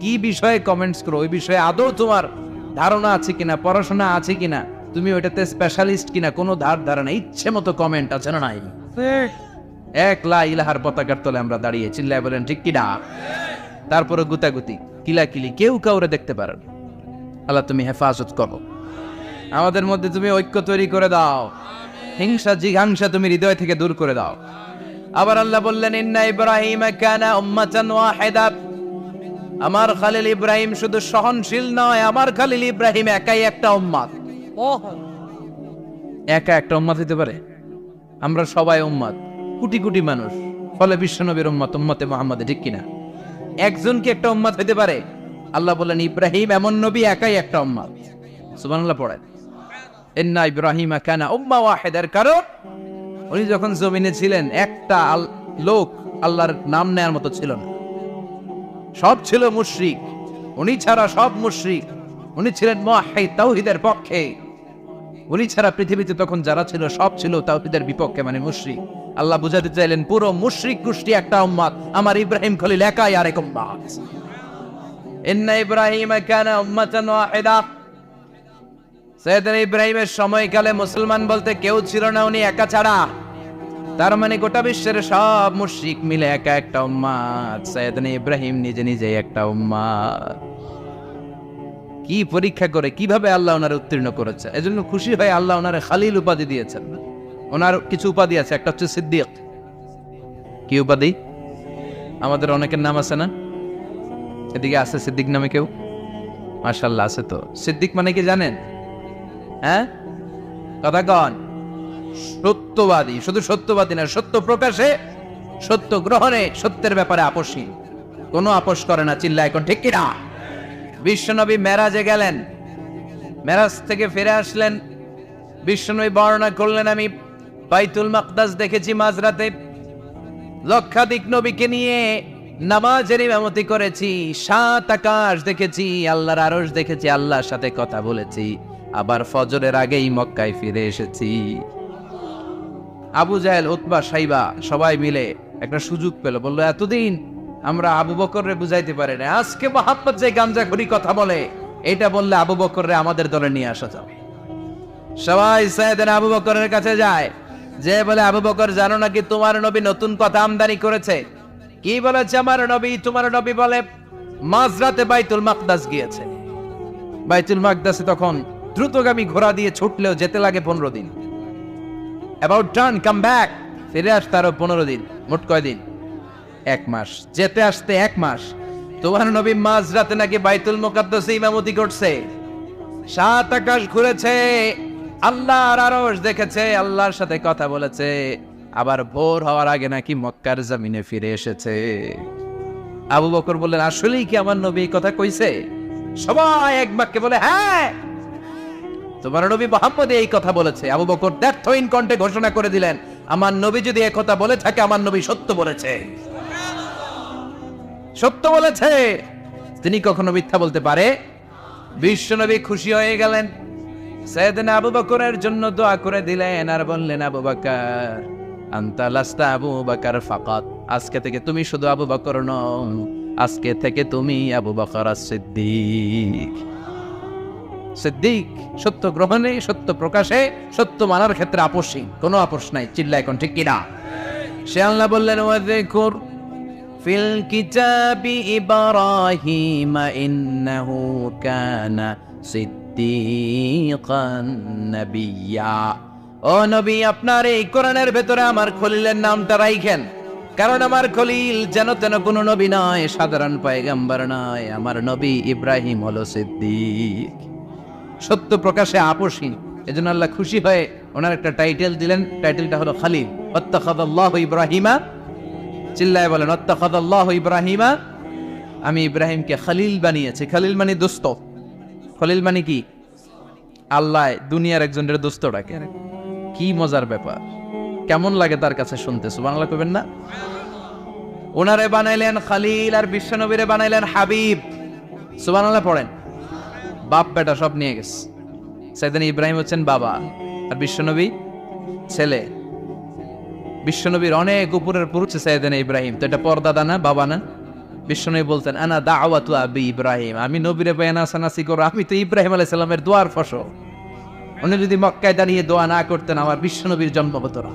কি বিষয়ে কমেন্টস করো, ওই বিষয়ে আদৌ তোমার ধারণা আছে কিনা, পড়াশোনা আছে কিনা, তুমি ওইটাতে স্পেশালিস্ট কিনা, কোনো ধারণা, ইচ্ছে মতো কমেন্ট আছে না নাই? এক লা ইলাহার পতাকার তলে আমরা দাঁড়িয়ে চিল্লায় বলেন ঠিক কিনা? তারপরে গুতাগুতি, কিলাকিলি, কেউ কাউরে দেখতে পারে না। আল্লাহ তুমি হেফাজত করো, আমাদের মধ্যে তুমি ঐক্য তৈরি করে দাও, হিংসা জিঘাংসা তুমি হৃদয় থেকে দূর করে দাও। আবার আল্লাহ বললেন ইন্না ইব্রাহিম কানা উম্মাতান ওয়াহিদা, আমার খলিল ইব্রাহিম শুধু সহনশীল নয়, আমার খলিল ইব্রাহিম একাই একটা উম্মত। একা একটা উম্মত হতে পারে? আমরা সবাই উম্মত, কোটি কোটি মানুষ, ফলে বিশ্বনবীর উম্মত, উম্মতে মুহাম্মাদে, ঠিক কিনা? একজন কি একটা উম্মত হতে পারে? আল্লাহ বললেন ইব্রাহিম এমন নবী, একাই একটা উম্মত। সুবহানাল্লাহ পড়েন। ইন্না ইব্রাহিম কানা উম্মাহ ওয়াহিদার, কারণ উনি যখন জমিনে ছিলেন একটা লোক আল্লাহর নাম নেয়ার মতো ছিল না, সব ছিল মুশরিক। উনি ছাড়া সব মুশরিক। উনি ছিলেন মুওয়াহহিদ, তাওহীদের পক্ষে। উনি ছাড়া পৃথিবীতে তখন যারা ছিল সব ছিল তাওহীদের বিপক্ষে, মানে মুশরিক। আল্লাহ বুঝাতে চাইলেন পুরো মুশরিক গোষ্ঠী একটা উম্মত, আমার ইব্রাহিম খলিল একাই আরেক উম্মত। ইন্না ইব্রাহিম কানা উম্মাতান ওয়াহিদা, সাইয়েদনা ইব্রাহিমের সময়কালে মুসলমান বলতে কেউ ছিল না, উনি একা ছাড়া। তার মানে গোটা বিশ্বের সব মুশরিক মিলে একা একটা উম্মত, সাইয়েদনা ইব্রাহিম নিজে নিজে একটা উম্মত। কি পরীক্ষা করে, কিভাবে আল্লাহ ওনারে উত্তীর্ণ করেছে। এজন্য খুশি হয়ে আল্লাহ ওনারে খালিল উপাধি দিয়েছেন। ওনার কিছু উপাধি আছে, একটা হচ্ছে সিদ্দিক। কি উপাধি? আমাদের অনেকের নাম আছে না? এদিকে আছে সিদ্দিক নামে কেউ? মাশাআল্লাহ আছে। তো সিদ্দিক মানে কি জানেন? হ্যাঁ, কথা কন। সত্যবাদী, শুধু সত্যবাদী না, সত্য প্রকাশে, সত্য গ্রহণে, সত্যের ব্যাপারে আপোষহীন, কোনো আপোষ করে না। চিল্লা এখন ঠিক কিনা? বিশ্বনবী মেরাজে গেলেন, মেরাজ থেকে ফিরে আসলেন, বিশ্বনবী বর্ণনা করলেন আমি বাইতুল মাকদাস দেখেছি মাঝরাতে, লক্ষাধিক নবীকে নিয়ে নামাজের ইমামতি করেছি, 7 আকাশ দেখেছি, আল্লাহর আরশ দেখেছি, আল্লাহর সাথে কথা বলেছি, আবার ফজরের আগেই মক্কায় ফিরে এসেছি। আবু জাহেল, উতবা, সাইবা সবাই মিলে একটা সুযোগ পেল, বললো এতদিন আমরা আবু বকররে বুঝাইতে পারি না, আজকে মোহাম্মদ যে গামজাখুরি কথা বলে, এটা বললে আবু বকররে আমাদের দলে নিয়ে আসা যাবে। সবাই সাইয়েদনা আবু বকরের কাছে যায়, যে বলে আবু বকর জানো নাকি তোমার নবী নতুন কথা আমদানি করেছে? কি বলেছে আমার নবী? তোমার নবী বলে মাঝরাতে বাইতুল মাকদাস গিয়েছে। বাইতুল মাকদাসে তখন দ্রুতগামী ঘোড়া দিয়ে ছুটলেও যেতে লাগে 15 দিন। About done, come back. ফিরে আসতে আরো 15 দিন, মোট কয়দিন? 1 মাস। যেতে আসতে 1 মাস। তোমার নবী মাঝরাতে নাকি বাইতুল মুকাদ্দাসে ইমামতি করছে, 7 আকাশ ঘুরেছে, আল্লাহর আরশ দেখেছে, আল্লাহর সাথে কথা বলেছে, আবার ভোর হওয়ার আগে নাকি মক্কার জমিনে ফিরে এসেছে। আবু বকর বললেন, আসলেই কি আমার নবী এই কথা কইছে? সবাই এক বাক্যে বলে, হ্যাঁ, তোমার নবী মুহাম্মদ এই কথা বলেছে। আবু বকর দ্ব্যর্থহীন কণ্ঠে ঘোষণা করে দিলেন, আমার নবী যদি এই কথা বলে থাকে, আমার নবী সত্য বলেছে, সত্য বলেছে। তিনি কখনো মিথ্যা বলতে পারে? বিশ্ব নবী খুশি হয়ে গেলেন, সাইয়েদনা আবু বকরের জন্য দোয়া করে দিলেন আর বললেন, আবু বকর আনতা লাস্তা আবু বকর ফাকাত, আজকে থেকে তুমি শুধু আবু বকর নও, আজকে থেকে তুমি আবু বকর as-সিদ্দিক। সিদ্দিক, সত্য গ্রহণে, সত্য প্রকাশে, সত্য মানার ক্ষেত্রে আপোষহীন, কোনো আপোষ নাই। চিল্লা এখন ঠিক কিনা? সে আল্লাহ বললেন, ওয়াযকুর ফিল কিতাবি ইব্রাহিম ইন্নাহু কানা সিদ্দিকান নাবিয়্যা। ও নবী, আপনার এই কোরআনের ভেতরে আমার খলিলের নামটা রাখেন, কারণ আমার খলিল যেন তেন কোনো নবী নয়, সাধারণ পয়গম্বর নয়, আমার নবী ইব্রাহিম হলো সিদ্দিক, সত্য প্রকাশে আপোষহীন। এজন্য আল্লাহ খুশি হয়ে ওনার একটা টাইটেল দিলেন, টাইটেলটা হলো খলিল। ওয়াত্তাখাযাল্লাহু ইব্রাহিমা, চিল্লায় বলেন, ওয়াত্তাখাযাল্লাহু ইব্রাহিমা, আমি ইব্রাহিমকে খলিল বানিয়েছি। খলিল মানে দোস্ত। খলিল মানে কি? আল্লাহ দুনিয়ার একজনের দোস্ত ডাকে। কি মজার ব্যাপার, কেমন লাগে তার কাছে শুনতে? সুবহানাল্লাহ কইবেন না? ওনারে বানাইলেন খলিল আর বিশ্বনবীরে বানাইলেন হাবিব। সুবহানাল্লাহ পড়েন। বাপ বেটা সব নিয়ে গেছে। সাইয়েদনা ইব্রাহিম হচ্ছেন বাবা আর বিশ্বনবী ছেলে। বিশ্বনবীর অনেক উপরের পুরুষ সাইয়েদনা ইব্রাহিম, তো এটা পরদাদা না, বাবা না? বিশ্বনবী বলতেন, আনা দাওয়াতু আবি ইব্রাহিম, আমি নবীরে বেয়ানা সানাসি করো, আমি তো ইব্রাহিম আলাইহিস সালামের দোয়ার ফসল। উনি যদি মক্কায় দাঁড়িয়ে দোয়া না করতেন, আমার বিশ্বনবীর জন্ম হতো না।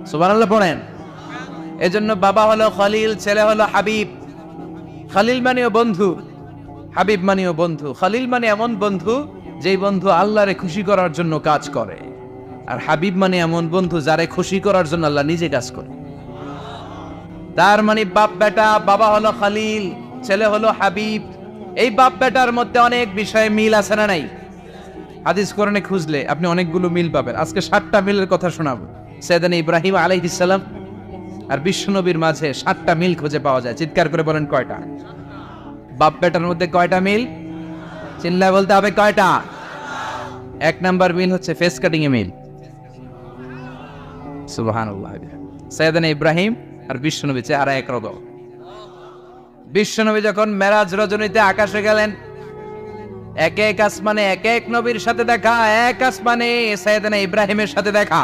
সুবহানাল্লাহ পড়েন। এজন্য বাবা হলো খলিল, ছেলে হলো হাবিব। খলিল মানেও বন্ধু, হাবিব মানেও বন্ধু। খলিল মানে এমন বন্ধু যেই বন্ধু আল্লাহরে খুশি করার জন্য কাজ করে, আর হাবিব মানে এমন বন্ধু যারে খুশি করার জন্য আল্লাহ নিজে কাজ করে। তার মানে বাপ বেটা, বাবা হলো খলিল, ছেলে হলো হাবিব। এই বাপ বেটার মধ্যে অনেক বিষয়ে মিল আছে না নাই? হাদিস কোরআনে খুঁজলে আপনি অনেকগুলো মিল পাবেন। আজকে 7টা মিলের কথা শোনাবো। সাইয়েদনা ইব্রাহিম আলাইহিস সালাম আর বিশ্বনবীর মাঝে 7টা মিল খুঁজে পাওয়া যায়। চিৎকার করে বলেন, কয়টা? বাপ বেটার মধ্যে কয়টা মিল? চিল্লায় বলতে হবে, কয়টা? 1 নাম্বার মিল হচ্ছে ফেস কাটিং এ মিল। সুবহানাল্লাহ। সাইয়েদনা ইব্রাহিম আর বিশ্বনবী চেহারা একরকম। বিশ্বনবী যখন মেরাজ রজনীতে আকাশে গেলেন, এক এক আসমানে এক এক নবীর সাথে দেখা, এক আসমানে সাইয়েদনা ইব্রাহিমের সাথে দেখা।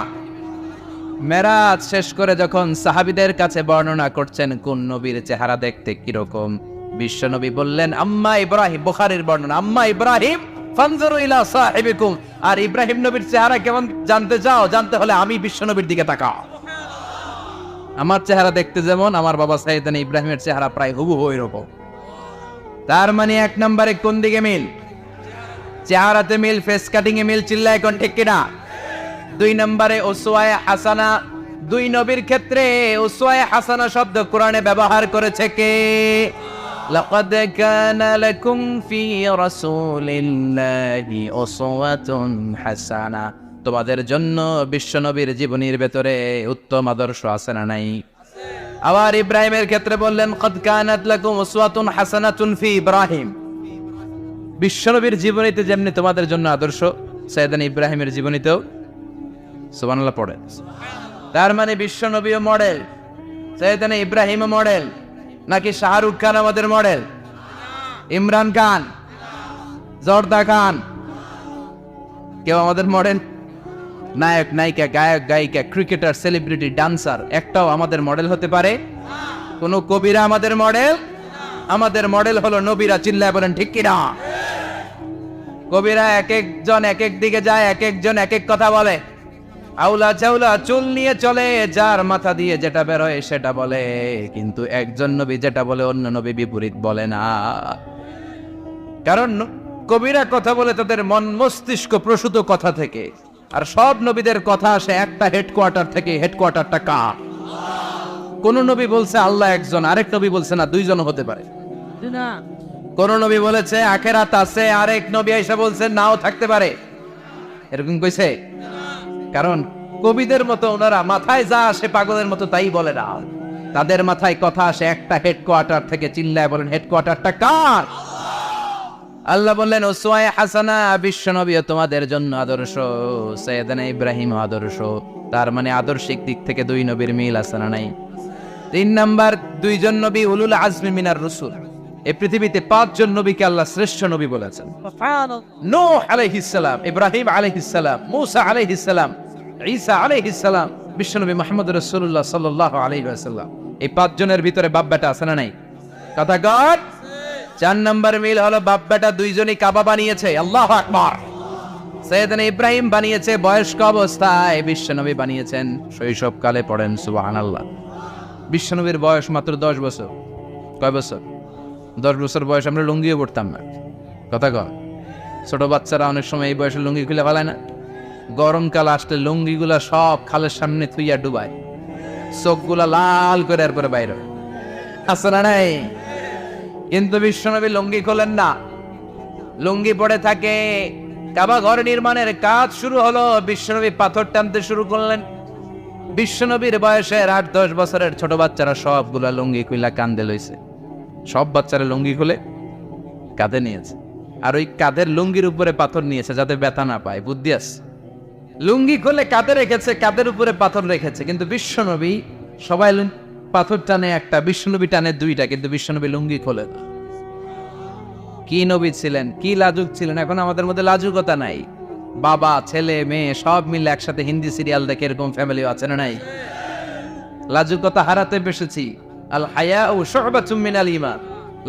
মেরাজ শেষ করে যখন সাহাবীদের কাছে বর্ণনা করছেন কোন নবীর চেহারা দেখতে কিরকম, বিশ্বনবী বললেন, আম্মা ইব্রাহিম, বুখারীর বর্ণনা, আম্মা ইব্রাহিম ফানজুরু ইলা সাহিবিকুম, আর ইব্রাহিম নবীর চেহারা কেমন জানতে চাও? জানতে হলে আমি বিশ্বনবীর দিকে তাকাও। আমার চেহারা দেখতে যেমন, আমার বাবা সাইয়েদনা ইব্রাহিমের চেহারা প্রায় হুবহু এরকম। তার মানে 1 নম্বরে কোন দিকে মিল? চেহারাতে মিল, ফেস কাটিং এ মিল। চিল্লায় কোন ঠিক কিনা? 2 নম্বরে উসওয়ায়ে হাসানা। 2 নবীর ক্ষেত্রে উসওয়ায়ে হাসানা শব্দ কোরআনে ব্যবহার করেছে কে? লাকাদ কানা লাকুম ফি রাসূলিল্লাহি উসওয়াতুন হাসানা, তোমাদের জন্য বিশ্বনবীর জীবনীর ভেতরে উত্তম আদর্শ আছে না নাই? আবার ইব্রাহিমের ক্ষেত্রে বললেন, কদ কানাত লাকুম উসওয়াতুন হাসানাতুন ফি ইব্রাহিম। বিশ্বনবীর জীবনীতে যেমনি তোমাদের জন্য আদর্শ, সাইয়েদনা ইব্রাহিমের জীবনীতেও। সুবহানাল্লাহ পড়েন। তার মানে বিশ্বনবীও মডেল, সাইয়েদনা ইব্রাহিমও মডেল। নাকি শাহরুখ খান আমাদের মডেল? ইমরান খান, জর্দা খান, কেউ আমাদের মডেল? নায়ক নায়িকা, গায়ক গায়িকা, ক্রিকেটার, সেলিব্রিটি, ডান্সার একটাও আমাদের মডেল হতে পারে? কোন কবিরা আমাদের মডেল? আমাদের মডেল হলো নবীরা। চিল্লায় বলেন ঠিক কিনা? কবিরা এক একজন এক এক দিকে যায়, এক একজন এক এক কথা বলে। আউলা চাউলা চুল নিয়ে চলে, যার মাথা দিয়ে যেটা বের হয় সেটা বলে, কিন্তু একজন নবী যেটা বলে অন্য নবী বিপরীত বলে না। কারণ কবিরা কথা বলে তাদের মন মস্তিষ্ক প্রসূত কথা থেকে, আর সব নবীদের কথা আসে একটা হেডকোয়ার্টার থেকে। হেডকোয়ার্টারটা কার? কোন নবী বলছে আল্লাহ একজন, আরেক নবী বলছে না দুইজন হতে পারে। কোন নবী বলেছে আখেরাত আছে, আরেক নবী এসে বলছে নাও থাকতে পারে। এরকম কইছে? কারণ কবিদের মতো ওনারা মাথায় যা আসে পাগলের মতো তাই বলে না। তাদের মাথায় কথা আসে একটা হেডকোয়ার্টার থেকে। চিল্লায় বলেন হেডকোয়ার্টারটা কার? আল্লাহ বললেন উসওয়ায়ে হাসানা, বিশ্ব নবী তোমাদের জন্য আদর্শ, সাইয়েদনা ইব্রাহিম আদর্শ। তার মানে আদর্শিক দিক থেকে দুই নবীর মিল আছে না নাই? 3 নাম্বার, দুইজন নবী উলুল আজমি মিনার রাসূল। এই পৃথিবীতে 5 জন নবীকে আল্লাহ শ্রেষ্ঠ নবী বলেছেন। নূহ আলাইহিস সালাম, ইব্রাহিম আলাইহিস সালাম, মূসা আলাইহিস সালাম, ঈসা আলাইহিস সালাম, বিশ্বনবী মুহাম্মদ রাসূলুল্লাহ সাল্লাল্লাহু আলাইহি ওয়াসাল্লাম। এই 5 জনের ভিতরে বাপ বেটা আছে না নাই? কথা কর। 4 নাম্বার মিল হলো বাপ বেটা দুইজনই কাবা বানিয়েছে। আল্লাহু আকবার। সাইয়েদনা ইব্রাহিম বানিয়েছে বয়স্ক অবস্থায়, বিশ্বনবী বানিয়েছেন শৈশবকালে। পড়েন সুবহানাল্লাহ। বিশ্বনবীর বয়স মাত্র 10 বছর। কয় বছর? 10 বছর বয়স আমরা লুঙ্গিও পড়তাম না। কথা কয়। ছোট বাচ্চারা অনেক সময় এই বয়সে লুঙ্গি খুলে ফেলায় না? গরমকাল আসলে লুঙ্গিগুলা সব খালের সামনে থুইয়া ডুবায়, চোখগুলা লাল করে এরপরে বাইরে আছে না নাই? কিন্তু বিশ্বনবী লুঙ্গি খোলেন না, লুঙ্গি পড়ে থাকে। কাবা ঘর নির্মাণের কাজ শুরু হলো, বিশ্বনবী পাথর টানতে শুরু করলেন। বিশ্বনবীর বয়সের 8-10 বছরের ছোট বাচ্চারা সবগুলা লুঙ্গি খুইলা কান্দে লইছে। সব বাচ্চারা লুঙ্গি খুলে কাঁধে নিয়েছে, আর ওই কাঁধের লুঙ্গির উপরে পাথর নিয়েছে যাতে ব্যথা না পায়। বুদ্ধি আছে। লুঙ্গি খুলে কাঁধে রেখেছে, কাঁধের উপরে পাথর রেখেছে। কিন্তু বিশ্বনবী সবাই পাথর টানে একটা, বিশ্বনবী টানে দুইটা, কিন্তু বিশ্বনবী লুঙ্গি খোলে না। কি নবী ছিলেন, কি লাজুক ছিলেন! এখন আমাদের মধ্যে লাজুকতা নাই। বাবা ছেলে মেয়ে সব মিলে একসাথে হিন্দি সিরিয়াল দেখে, এরকম ফ্যামিলি আছে না নাই? লাজুকতা হারাতে বসেছি। আল হায়াউ শু'বাতুম মিনাল ঈমান।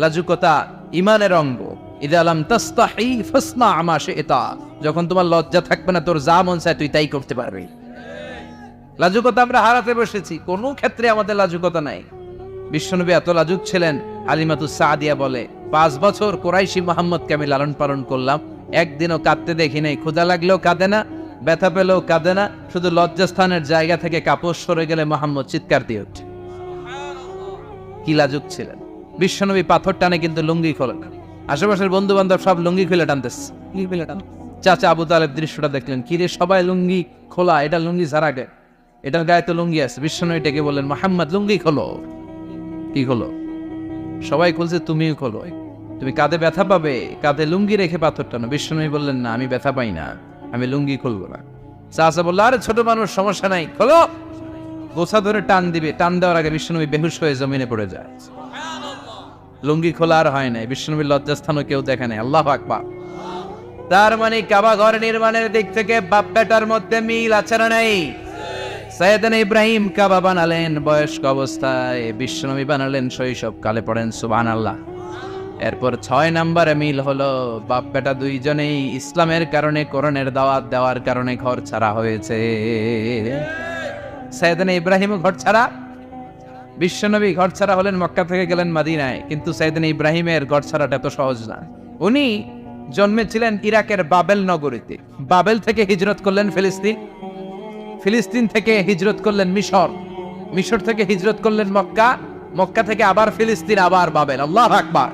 লাজুকতা ঈমানের অঙ্গ। ইযা লাম তাস্তাহি ফাসনা মা শি'তা। যখন তোমার লজ্জা থাকবে না, তোর যা মন চায় তুই তাই করতে পারবি। লাজুকতা আমরা হারাতে বসেছি, কোনো ক্ষেত্রে আমাদের লাজুকতা নাই। বিশ্বনবী এত লাজুক ছিলেন, হালিমাতুস সাদিয়া বলে 5 বছর কুরাইশি মুহাম্মদকে আমি লালন পালন করলাম, একদিনও কাঁদতে দেখি নাই। ক্ষুধা লাগলেও কাঁদে না, ব্যথা পেলেও কাঁদে না, শুধু লজ্জাস্থানের জায়গা থেকে কাপড় সরে গেলে মুহাম্মদ চিৎকার দিয়ে ওঠে। কি লাজুক ছিলেন! বিশ্বনবী পাথর টানে কিন্তু লুঙ্গি খোলেন। আশেপাশের বন্ধু বান্ধব সব লুঙ্গি খুলে টানতেছে। চাচা আবু তালেব দৃশ্যটা দেখলেন, কিরে সবাই লুঙ্গি খোলা, এটা লুঙ্গি ছাড়া গে, এটার গায়ে তো লুঙ্গি আছে। বিশ্বনবী ডেকে বললেন মুহাম্মদ লুঙ্গি খোলো। কি খোলো? সবাই খুলছে, তুমিও খোলো। তুমি কাঁধে ব্যথা পাবে, কাঁধে লুঙ্গি রেখে পাথর টানো। বিশ্বনবী বললেন না, আমি ব্যথা পাই না, আমি লুঙ্গি খুলবো না। চাচা বললো আরে ছোট মানুষ, সমস্যা নাই, খোলো। গোছা ধরে টান দিবে, টান দেওয়ার আগে বিশ্বনবী বেহুশ হয়ে জমিনে পড়ে যায়। লুঙ্গি খোলা আর হয় নাই। বিশ্বনবীর লজ্জাস্থানও কেউ দেখে নাই। আল্লাহু আকবার। তার মানে কাবা ঘর নির্মাণের দিক থেকে বাপ বেটার মধ্যে মিল আছে না নাই? সাইয়েদনা ইব্রাহিম কাবা বানালেন বয়স্ক অবস্থায়, বিশ্বনবী বানালেন শৈশবকালে। পড়েন সুবহানাল্লাহ। এরপর 6 নম্বরে মিল হলো বাপ বেটা দুইজনেই ইসলামের কারণে, কোরআনের দাওয়াত দেওয়ার কারণে ঘর ছাড়া হয়েছে। সাইয়েদনা ইব্রাহিমও ঘর ছাড়া, বিশ্বনবী ঘর ছাড়া হলেন, মক্কা থেকে গেলেন মদিনায়। কিন্তু সাইয়েদনা ইব্রাহিমের ঘর ছাড়াটা এত সহজ না। উনি জন্মেছিলেন ইরাকের বাবেল নগরীতে। বাবেল থেকে হিজরত করলেন ফিলিস্তিন, ফিলিস্তিন থেকে হিজরত করলেন মিশর, মিশর থেকে হিজরত করলেন মক্কা, মক্কা থেকে আবার ফিলিস্তিন, আবার বাবেল। আল্লাহু আকবার।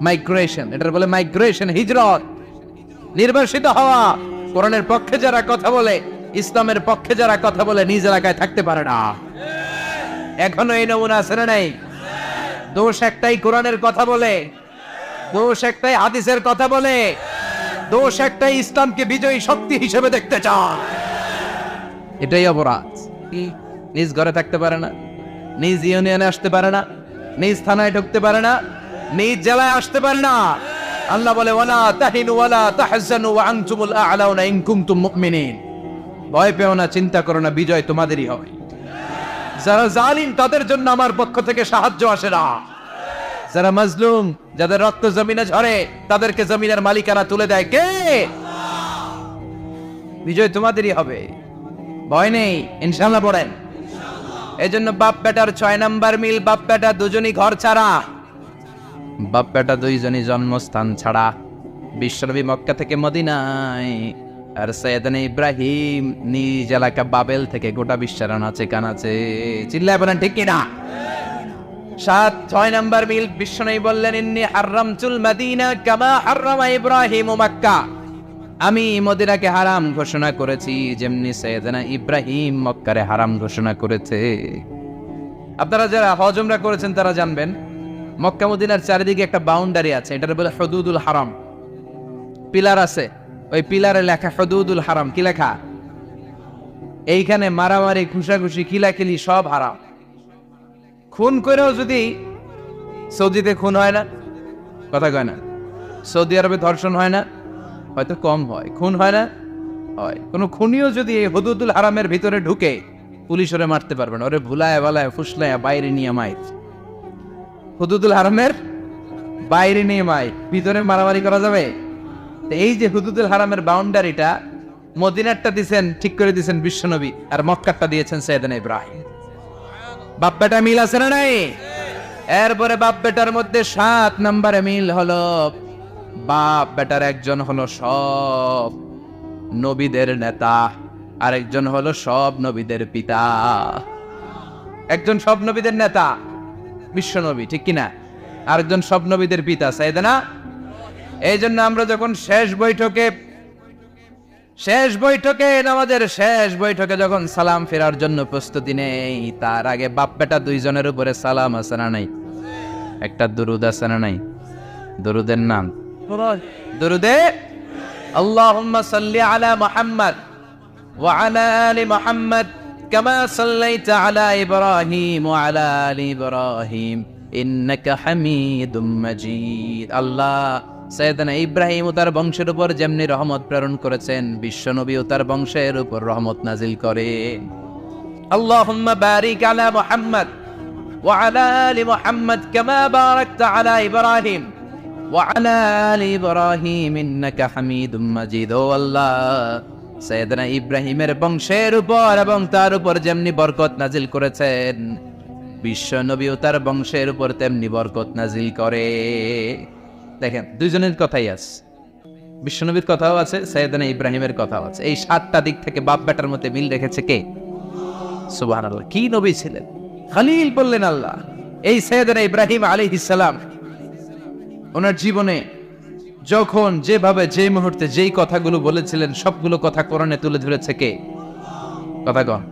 মাইগ্রেশন, এটার বলে মাইগ্রেশন, হিজরত, নির্বাসিত হওয়া। কোরআনের পক্ষে যারা কথা বলে, ইসলামের পক্ষে যারা কথা বলে, নিজ এলাকায় থাকতে পারে না। এখনো এই নমুনা আছে না নাই? দোষ একটাই, কোরআনের কথা বলে। দোষ একটাই, হাদিসের কথা বলে। দোষ একটাই, ইসলামকে বিজয়ী শক্তি হিসেবে দেখতে চায়। এটাই অপরাধ। নিজ ঘরে থাকতে পারে না, নিজ ইউনিয়নে আসতে পারে না, নিজ থানায় ঢুকতে পারে না, নিজ জেলায় আসতে পারে না। আল্লাহ বলে ওয়ালা তাহিনু ওয়ালা তাহজানু ওয়া আনতুমুল আ'লাউনা ইন কুনতুম মুমিনিন। ভয় পেও না, চিন্তা করো না, বিজয় তোমাদেরই হবে। যারা জালিম তাদের জন্য আমার পক্ষ থেকে সাহায্য আসে না। যারা মাজলুম, যাদের রক্ত জমিনে ঝরে, তাদেরকে জমিনের মালিকানা তুলে দেয় কে? বিজয় তোমাদেরই হবে, ভয় নেই, ইনশাআল্লাহ। পড়েন। এজন্য বাপ বেটার 6 নাম্বার মিল, বাপ বেটা দুজনই ঘর ছাড়া, বাপ বেটা দুইজনই জন্মস্থান ছাড়া। বিশ্বনবী মক্কা থেকে মদিনায় আর সৈয়দনা ইব্রাহিম নিজ এলাকা বাবেল থেকে গোটা বিশ্বের আনাচে কানাচে, চিল্লায় বলেন ঠিক কিনা? 6 নম্বর মিল বিশ্বনবী বললেন, ইন্নী হারামতুল মাদিনা কামা হারামা ইব্রাহিম মক্কা। আমি মদিনাকে হারাম ঘোষণা করেছি যেমনি সৈয়দনা ইব্রাহিম মক্কারে হারাম ঘোষণা করেছে। আপনারা যারা হজ উমরা করেছেন তারা জানবেন, মক্কা মদিনার চারিদিকে একটা বাউন্ডারি আছে, এটার বলে হুদুদুল হারাম। পিলার আছে, ওই পিলারে লেখা হুদুদুল হারাম। কি লেখা? এইখানে মারামারি, ঘুষাঘুষি, খিলাখিলি সব হারাম। খুন করেও যদি, সৌদিতে খুন হয় না, কথা কয় না? সৌদি আরবে ধর্ষণ হয় না, হয়তো কম হয়, খুন হয় না, হয়। কোন খুনিও যদি এই হুদুদুল হারামের ভিতরে ঢুকে, পুলিশ ওরে মারতে পারবে না, ওরে ভুলায় বালায় ফুসলায় বাইরে নিয়ে মাইর। হুদুদুল হারামের বাইরে নিয়ে মাই, ভিতরে মারামারি করা যাবে? এই যে হুদুদুল হারামের বাউন্ডারিটা, মদিনারটা দিয়েছেন, ঠিক করে দিয়েছেন বিশ্বনবী, আর মক্কারটা দিয়েছেন সৈয়দনা ইব্রাহিম। বাপ বেটা মিল আছে না নাই? এরপরে বাপ বেটার মধ্যে 7 নম্বরে মিল হলো, বাপ বেটার একজন হলো সব নবীদের নেতা, আরেকজন হলো সব নবীদের পিতা। একজন সব নবীদের নেতা বিশ্বনবী, ঠিক কিনা? আরেকজন সব নবীদের পিতা সাইয়েদনা। এই জন্য আমরা যখন শেষ বৈঠকে নামাজের শেষ বৈঠকে যখন সালাম ফেরার জন্য প্রস্তুতি নেই, তার আগে বাপ বেটা দুইজনের উপরে সালাম আছে না নাই? একটা দুরুদ আছে না নাই? দুরুদের নাম দুরুদে আল্লাহুম্মা সাল্লি আলা মুহাম্মদ ওয়া আলা আলি মুহাম্মদ কামা সাল্লাইতা আলা ইব্রাহিম ওয়া আলা আলি ইব্রাহিম ইন্নাকা হামিদুম মাজিদ। আল্লাহ সৈয়দনা ইব্রাহিম ও তার বংশের উপর যেমনি রহমত প্রেরণ করেছেন, বিশ্বনবী ও তার বংশের উপর রহমত নাজিল করে। আল্লাহুম্মা বারিক আলা মুহাম্মদ ওয়া আলা আলি মুহাম্মদ কামা বারাকতা আলা ইব্রাহিম ওয়া আলা আলি ইব্রাহিম ইন্নাকা হামিদুম মাজিদ। ও আল্লাহ, সৈয়দনা ইব্রাহিমের বংশের উপর এবং তার উপর যেমনি বরকত নাজিল করেছেন, বিশ্বনবী ও তার বংশের উপর তেমনি বরকত নাজিল করে। দেখেন, দুইজনের কথাই আছে, বিশ্বনবীর কথাও আছে, সৈয়দনা ইব্রাহিমের কথাও আছে। এই 7টা দিক থেকে বাপ বেটার মধ্যে মিল রেখেছে কে? সুবহানাল্লাহ। কি নবী ছিলেন! খলিল বললেন আল্লাহ। এই সৈয়দনা ইব্রাহিম আলাইহিস সালাম ওনার জীবনে যখন যেভাবে যে মুহূর্তে যেই কথাগুলো বলেছিলেন, সবগুলো কথা কোরআনে তুলে ধরেছে কে? কথা কন।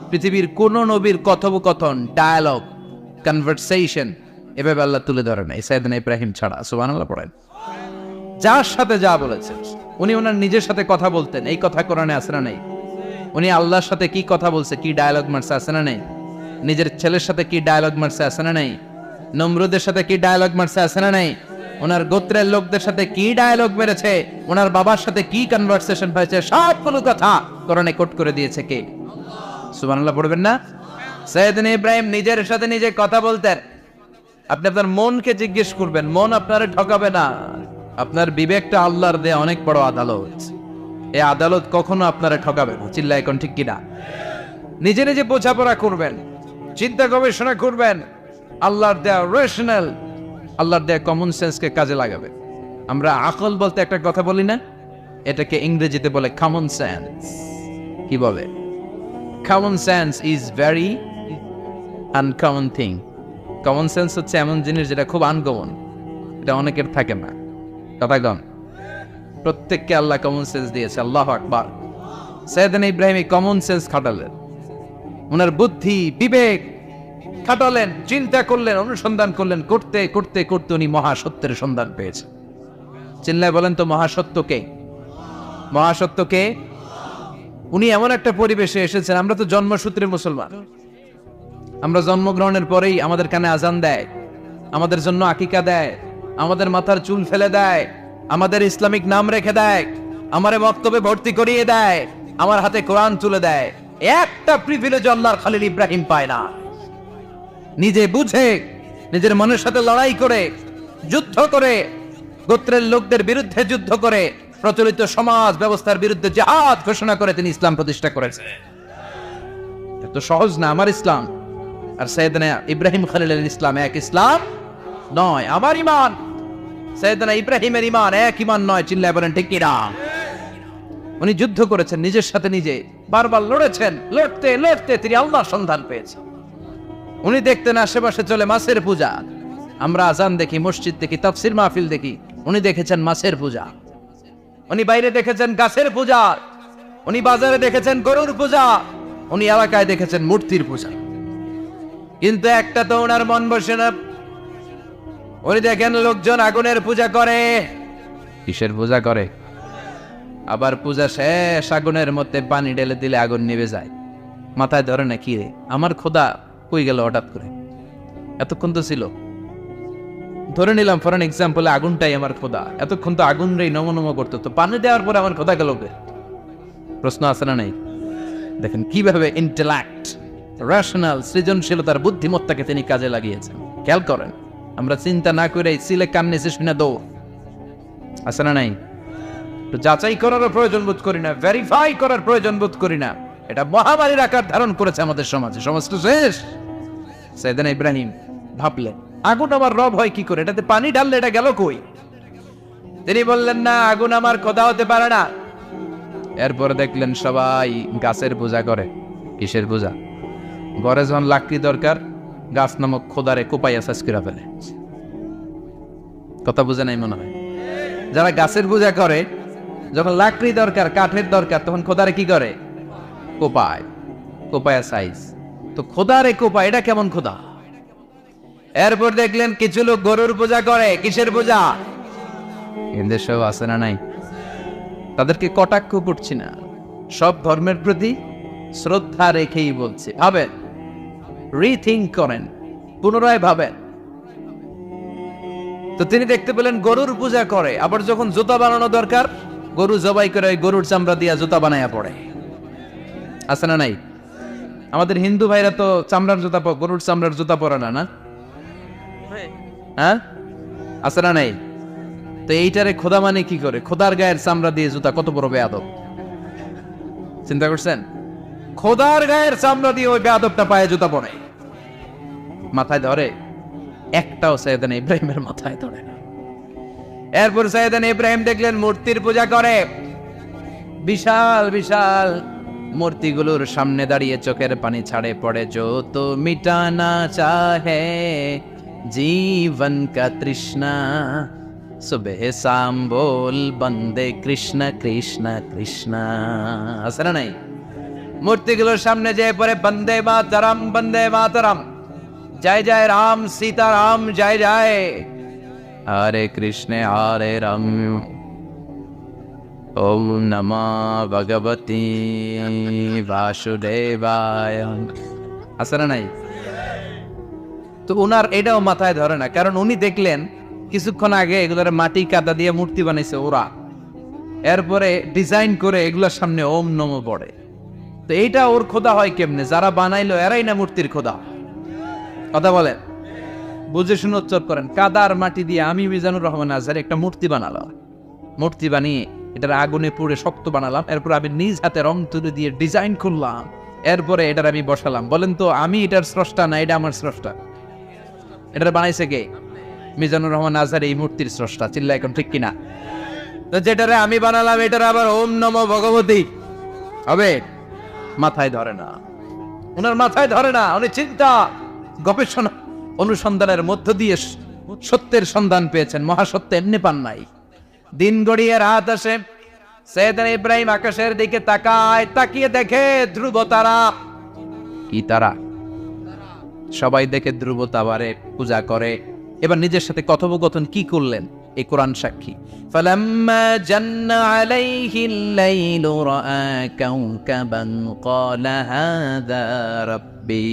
পৃথিবীর কোন নবীর কথোপকথন, ডায়ালগ, কনভারসেশন এভাবে আল্লাহ তুলে ধরে নাই সৈয়দনা ইব্রাহিম ছাড়া। সুবহানাল্লাহ পড়েন। যার সাথে যা বলেছেন, উনি ওনার নিজের সাথে কথা বলতেন, এই কথা কোরআনে আছে না নাই? উনি আল্লাহর সাথে কি কথা বলছে, কি ডায়ালগ মারছে, আছে না নাই? নিজের ছেলের সাথে কি ডায়ালগ মারছে, আছে না নাই? নমরুদের সাথে কি ডায়ালগ মারছে, আছে না নাই? ওনার গোত্রের লোকদের সাথে কি ডায়ালগ মেরেছে, ওনার বাবার সাথে কি কনভারসেশন হয়েছে, সবগুলো কথা কোরআনে কোট করে দিয়েছে কে? সুবহানাল্লাহ পড়বেন না? সৈয়দনা ইব্রাহিম নিজের সাথে নিজে কথা বলতেন। আপনি আপনার মনকে জিজ্ঞেস করবেন, মন আপনারে ঠকাবে না। আপনার বিবেকটা আল্লাহর দেয়া অনেক বড় আদালত, এই আদালত কখনো আপনারে ঠকাবে না। চিল্লায় কোন ঠিক কিনা? নিজে নিজে বোঝাপড়া করবেন, চিন্তা গবেষণা করবেন, আল্লাহর দেয়া রেশনাল, আল্লাহর দেয়া কমন সেন্সকে কাজে লাগাবেন। আমরা আকল বলতে একটা কথা বলি না, এটাকে ইংরেজিতে বলে কমন সেন্স। কি বলে? Common sense is very uncommon thing. Common sense হচ্ছে এমন জিনিস যেটা খুব আনকমন, এটা অনেকের থাকে না। কথা কন। প্রত্যেককে আল্লাহ কমন সেন্স দিয়েছে। আল্লাহু আকবার। সৈয়দনা ইব্রাহিম কমন সেন্স খাটালেন, ওনার বুদ্ধি বিবেক খাটালেন, চিন্তা করলেন, অনুসন্ধান করলেন, করতে করতে করতে উনি মহাসত্যের সন্ধান পেয়েছেন। চিল্লায় বলেন তো মহাসত্যকে? মহাসত্যকে? উনি এমন একটা পরিবেশে এসেছেন, আমরা তো জন্মসূত্রে মুসলমান, আমরা জন্মগ্রহণের পরেই আমাদের কানে আজান দেয়, আমাদের জন্য আকিকা দেয়, আমাদের মাথার চুল ফেলে দেয়, আমাদের ইসলামিক নাম রেখে দেয়, আমারে বক্তব্যে ভর্তি করিয়ে দেয়, আমার হাতে কোরআন তুলে দেয়। একটা প্রিভিলেজ আল্লাহর খলিল ইব্রাহিম পায় না। নিজে বুঝে, নিজের মনের সাথে লড়াই করে, যুদ্ধ করে, গোত্রের লোকদের বিরুদ্ধে যুদ্ধ করে, প্রচলিত সমাজ ব্যবস্থার বিরুদ্ধে জিহাদ ঘোষণা করে তিনি ইসলাম প্রতিষ্ঠা করেছেন। এত সহজ না আমার ইসলাম আর সৈয়দনা ইব্রাহিম খলিলের ইসলাম এক ইসলাম নয়। আমার ইমান, সৈয়দনা ইব্রাহিমের ইমান এক ইমান নয়। চিল্লায় বলেন ঠিক কিনা? উনি যুদ্ধ করেছেন নিজের সাথে নিজে, বারবার লড়েছেন, লড়তে লড়তে তিনি আল্লাহর সন্ধান পেয়েছেন। উনি দেখতেন আশেপাশে চলে মাছের পূজা। আমরা আজান দেখি, মসজিদ দেখি, তাফসির মাহফিল দেখি, উনি দেখেছেন মাছের পূজা। উনি বাইরে দেখেছেন গাছের পূজা, উনি বাজারে দেখেছেন গরুর পূজা, উনি এলাকায় দেখেছেন মূর্তির পূজা। কিন্তু একটা তো ওনার মন বসে না। উনি দেখেন লোকজন আগুনের পূজা করে। কিসের পূজা করে? আবার পূজা শেষ, আগুনের মধ্যে পানি ঢেলে দিলে আগুন নিভে যায়। মাথায় ধরে না, কি রে আমার খোদা কই গেল হঠাৎ করে, এতক্ষণ তো ছিল। ধরে নিলাম ফর এন এক্সাম্পল আগুনটাই আমার খোদা, এতক্ষণ তো আগুন রে নম নম করতো, তো পানি দেওয়ার পরে আমার খোদা গেল কে? প্রশ্ন আছে না নাই? দেখেন কিভাবে ইন্টেলেক্ট, রেশনাল, সৃজনশীলতার বুদ্ধিমত্তাকে তিনি কাজে লাগিয়েছেন। খেয়াল করেন, আমরা চিন্তা না করে সিলে কান নিচে শুনে দৌড়, আছে না নাই? তো যাচাই করারও প্রয়োজন বোধ করি না, ভেরিফাই করার প্রয়োজন বোধ করি না। এটা মহামারীর আকার ধারণ করেছে আমাদের সমাজে। সমাজ তো শেষ। সাইয়েদনা ইব্রাহিম ভাবলেন, আগুন আমার রব হয় কি করে? এটাতে পানি ঢাললে এটা গেল কই? তিনি বললেন, না, আগুন আমার খোদা হতে পারে না। এরপর দেখলেন সবাই গাছের পূজা করে। কিসের পূজা? ঘরে যখন লাকড়ি দরকার, গাছ নামক খোদারে কোপাইয়া শেষ করে ফেলে। কথা বুঝে নাই মনে হয়? যারা গাছের পূজা করে, যখন লাকড়ি দরকার, কাঠের দরকার, তখন খোদারে কি করে? কোপায়, কোপায়া সাইজ। তো খোদারে কোপায়, এটা কেমন খোদা? এরপর দেখলেন কিছু লোক গরুর পূজা করে। কিসের পূজা? দেশেও আছে না নাই? তাদেরকে কটাক্ষ করছি না, সব ধর্মের প্রতি শ্রদ্ধা রেখেই বলছি। ভাবেন, রিথিঙ্ক করেন, পুনরায় ভাবেন। তো তিনি দেখতে পেলেন গরুর পূজা করে, আবার যখন জুতা বানানো দরকার, গরু জবাই করে গরুর চামড়া দিয়া জুতা বানায়া পড়ে। আছে না নাই? আমাদের হিন্দু ভাইরা তো চামড়ার জুতা, গরুর চামড়ার জুতা পরে না, না? হ্যাঁ, আছে না নাই? তো এইটারে খোদা মানে কি করে? খোদার গায়ের চামড়া দিয়ে জুতা, কত বড় বেয়াদব! চিন্তা করছেন? খোদার গায়ের চামড়া দিয়ে ওই বেয়াদবটা পায়ে জুতা পরে। মাথায় ধরে? একটাও সাইয়েদনা ইব্রাহিমের মাথায় ধরে না। এরপর সাইয়েদনা ইব্রাহিম দেখলেন মূর্তির পূজা করে। বিশাল বিশাল মূর্তিগুলোর সামনে দাঁড়িয়ে চোখের পানি ছাড়ে পড়ে। जो तो मिटाना चाहे जीवन का तृष्णा सुबह शाम बोल बंदे कृष्ण कृष्ण कृष्ण। আছে না নাই? মূর্তিগুলোর সামনে যেয়ে পড়ে বন্দে মাতরম, বন্দে মাতরম, জয় জয় রাম সীতারাম, জয় জয় হরে কৃষ্ণ হরে রাম, ওম নমঃ ভগবতে বাসুদেবায়। আছে না নাই? তো উনার এটাও মাথায় ধরে না, কারণ উনি দেখলেন কিছুক্ষণ আগে এগুলোর মাটি কাদা দিয়ে মূর্তি বানাইছে ওরা, এরপরে ডিজাইন করে এগুলোর সামনে ওম নমঃ পড়ে। তো এইটা ওর খোদা হয় কেমনে? যারা বানাইলো এরাই না মূর্তির খোদা। কথা বলেন, বুঝে শুনে উচ্চারণ করেন। কাদার মাটি দিয়ে আমি মিজানুর রহমান আজহারি একটা মূর্তি বানালাম। মূর্তি বানিয়ে এটার আগুনে পুড়ে শক্ত বানালাম, এরপর আমি নিজ হাতে রং তুলে দিয়ে ডিজাইন করলাম, এরপরে এটার আমি বসালাম। বলেন তো আমি এটার স্রষ্টা না এটা আমার স্রষ্টা? এটার বানাইছে কে? মিজানুর রহমান আজহারি এই মূর্তির স্রষ্টা। চিল্লা এখন ঠিক কিনা? তো যেটারে আমি বানালাম এটার আবার ওম নমঃ ভগবতী হবে? মাথায় ধরে না, ওনার মাথায় ধরে না। উনি চিন্তা গবেষণা অনুসন্ধানের মধ্য দিয়ে সত্যের সন্ধান পেয়েছেন। মহাসত্য এমনি পান নাই। দিন গড়িয়ে রাত আসে, সাইয়েদনা ইব্রাহিম আকাশের দিকে তাকায়, তাকিয়ে দেখে ধ্রুব তারা। কি তারা? সবাই দেখে ধ্রুব তারারে পূজা করে। এবার নিজের সাথে কথোপকথন কি করলেন এই কোরআন সাক্ষী। ফালাম্মা জান্না আলাইহিল লাইলু রাআ কাওকাবান ক্বালা হাযা রাব্বি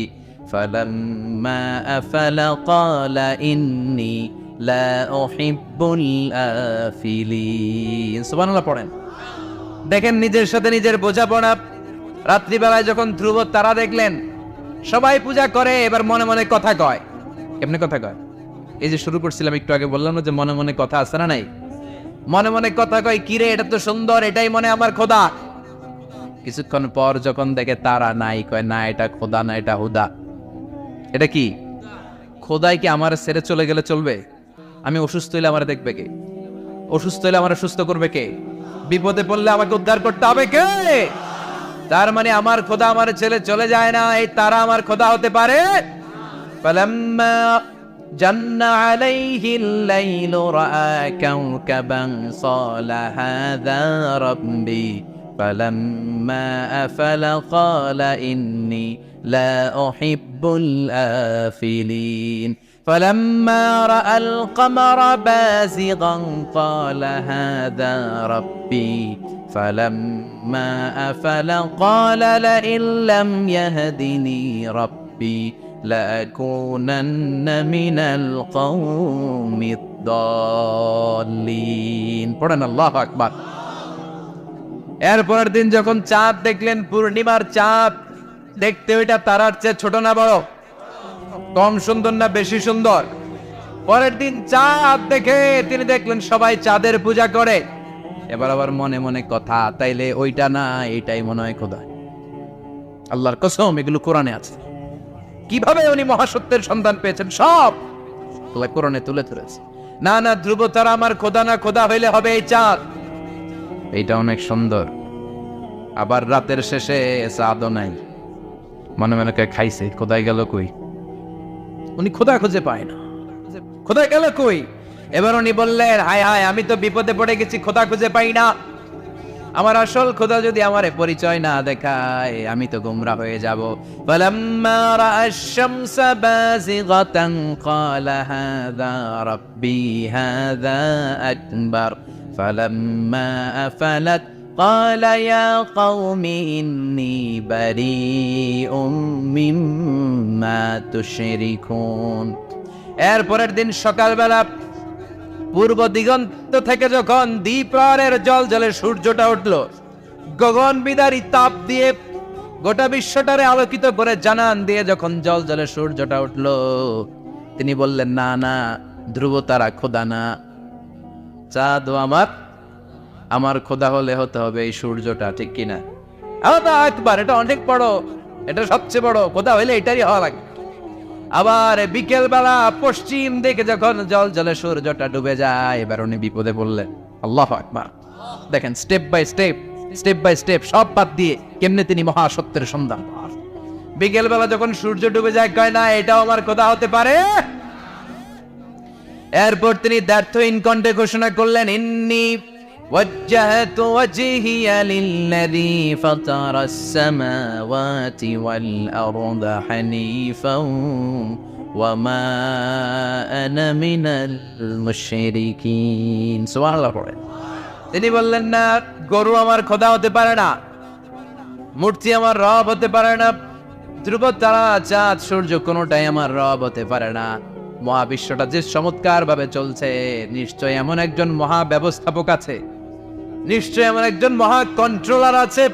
ফালাম্মা আফালা ক্বালা ইন্নী লা উহিব্বুল আফিলিন। সুবহানাল্লাহ পড়েন। দেখেন নিজের সাথে নিজের বোঝাপড়া। রাত্রিবেলায় যখন ধ্রুব তারা দেখলেন সবাই পূজা করে, এবার মনে মনে কথা কয়। কেমনে কথা কয়? এই যে শুরু করছিলাম একটু আগে, বললাম না যে মনে মনে কথা আছে না নাই? মনে মনে কথা কয়, কিরে এটা তো সুন্দর, এটাই মনে আমার খোদা। কিছুক্ষণ পর যখন দেখে তারা নাই, কয় না এটা খোদা না, এটা হুদা। এটা কি? খোদাই কি আমার ছেড়ে চলে গেলে চলবে? আমি অসুস্থ হইলে আমার দেখবে কে? অসুস্থ হইলে আমার সুস্থ করবে কে? বিপদে পড়লে আমাকে উদ্ধার করতে হবে কে? তার মানে আমার খোদা আমার ছেলে চলে যায় না, এই তারা আমার খোদা হতে পারে। فلما جن عليه الليل رأى كوكبا قال هذا ربي فلما أفل قال إني لا أحب الآفلين فلما رأى القمر بازغا قال هذا ربي فلما أفل قال لئن لم يهدني ربي لأكونن من القوم الضالين পড়েন আল্লাহু আকবার। এরপরের দিন যখন চাঁদ দেখলেন, পূর্ণিমার চাঁদ, দেখতে ওইটা তারার চেয়ে ছোট না বড়? কম সুন্দর না বেশি সুন্দর? পরের দিন চাঁদ দেখে তিনি দেখলেন সবাই চাঁদের পূজা করে। এবার আবার মনে মনে কথা, তাইলে ওইটা না এটাই মনে হয় খোদা। আল্লাহর কসম, এগুলো কোরআনে আছে। কিভাবে উনি মহাসত্যের সন্ধান পেয়েছেন সব আল্লাহ কোরআনে তুলে ধরেছে। না না, ধ্রুব তারা আমার খোদা না, খোদা হইলে হবে এই চাঁদ। এইটা অনেক সুন্দর। আবার রাতের শেষে চাঁদও নাই, মনে মনে খাইছে খোদাই গেল কই? উনি খোদা খুঁজে পায় না, খোদা গেল কই? এবার উনি বললেন, হায় হায়, আমি তো বিপদে পড়ে গেছি, খোদা খুঁজে পাই না। আমার আসল খোদা যদি আমারে পরিচয় না দেখায়, আমি তো গোমরা হয়ে যাব। ফালাম্মা রাআশ শামসা বাযিগাতান ক্বালা হাযা রাব্বি হাযা আকবার ফালাম্মা আফালাত ক্বালা ইয়া কওমি ইন্নী বারীউম মিম্মা তুশরিকুন। এরপরের দিন সকালবেলা পূর্ব দিগন্ত থেকে যখন দ্বিপ্রহরের জলে সূর্যটা উঠল, গগন বিদারী তাপ দিয়ে গোটা বিশ্বটারে আলোকিত করে জানান দিয়ে যখন জলে সূর্যটা উঠল, তিনি বললেন, না না, ধ্রুব তারা খোদা না, চাঁদ আমার খোদা হলে হতে হবে এই সূর্যটা, ঠিক কিনা? আল্লাহু আকবার, এটা অনেক বড়, এটা সবচেয়ে বড়, খোদা হইলে এটারই হওয়া লাগে। আবার বিকেল বেলা পশ্চিম দিকে যখন জলে সূর্যটা ডুবে যায়, এবার উনি বিপদে পড়লেন। আল্লাহু আকবার। দেখেন, স্টেপ বাই স্টেপ সব বাদ দিয়ে কেমনে তিনি মহাসত্যের সন্ধান। বিকেল বেলা যখন সূর্য ডুবে যায়, কয় না এটাও আমার খোদা হতে পারে। এরপর তিনি দ্ব্যর্থহীন কণ্ঠে ঘোষণা করলেন, ইন্নী ওয়াজ্জাহতু ওয়াজহিয়া লিল্লাযী ফাতারাস সামাওয়াতি ওয়াল আরদা হানিফান ওয়া মা আনা মিনাল মুশরিকিন। সুবহানাল্লাহ পড়েন। তিনি বললেন, না, গরু আমার খোদা হতে পারে না, মূর্তি আমার রব হতে পারে না, ধ্রুব তারা, চাঁদ, সূর্য কোনোটাই আমার রব হতে পারে না। মহাবিশ্বটা যে চমৎকার ভাবে চলছে, নিশ্চয় এমন একজন মহা ব্যবস্থাপক আছে, নিশ্চয় এমন একজন মহা কন্ট্রোলার আছে,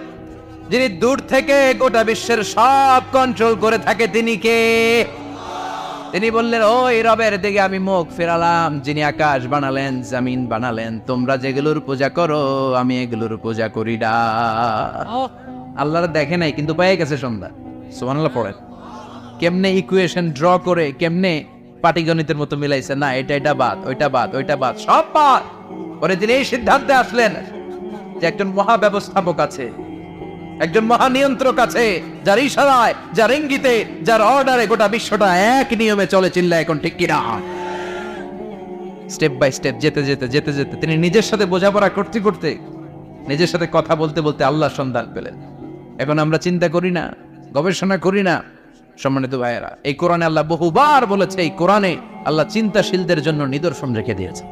যিনি দূর থেকে গোটা বিশ্বের সব কন্ট্রোল করে থাকে। তিনি কে? তিনি বললেন, ওই রবের দিকে আমি মুখ ফেরালাম, যিনি আকাশ বানালেন, জমিন বানালেন। তোমরা যেগুলোর পূজা করো, আমি এগুলোর পূজা করি না। আল্লাহর দেখে নাই, কিন্তু পেয়ে গেছে সন্ধ্যা। সুবহানাল্লাহ পড়েন। কেমনে ইকুয়েশন ড্র করে, কেমনে পাটিগণিতের মতো মিলাইছে, না এটা বাদ, ওইটা বাদ, ওইটা বাদ, সব বাদ। পরে তিনি এই সিদ্ধান্তে আসলেন যে একজন মহা ব্যবস্থাপক আছে, একজন মহা নিয়ন্ত্রক আছে, যার ইশারায়, যার ইঙ্গিতে, যার অর্ডারে গোটা বিশ্বটা এক নিয়মে চলে। চিল্লা এখন ঠিক কিনা? স্টেপ বাই স্টেপ যেতে যেতে তিনি নিজের সাথে বোঝাপড়া করতে করতে, নিজের সাথে কথা বলতে বলতে আল্লাহর সন্ধান পেলেন। এখন আমরা চিন্তা করি না, গবেষণা করি না। সম্মানিত ভাইয়েরা, এই কোরআনে আল্লাহ বহুবার বলেছে, এই কোরআনে আল্লাহ চিন্তাশীলদের জন্য নিদর্শন রেখে দিয়েছে।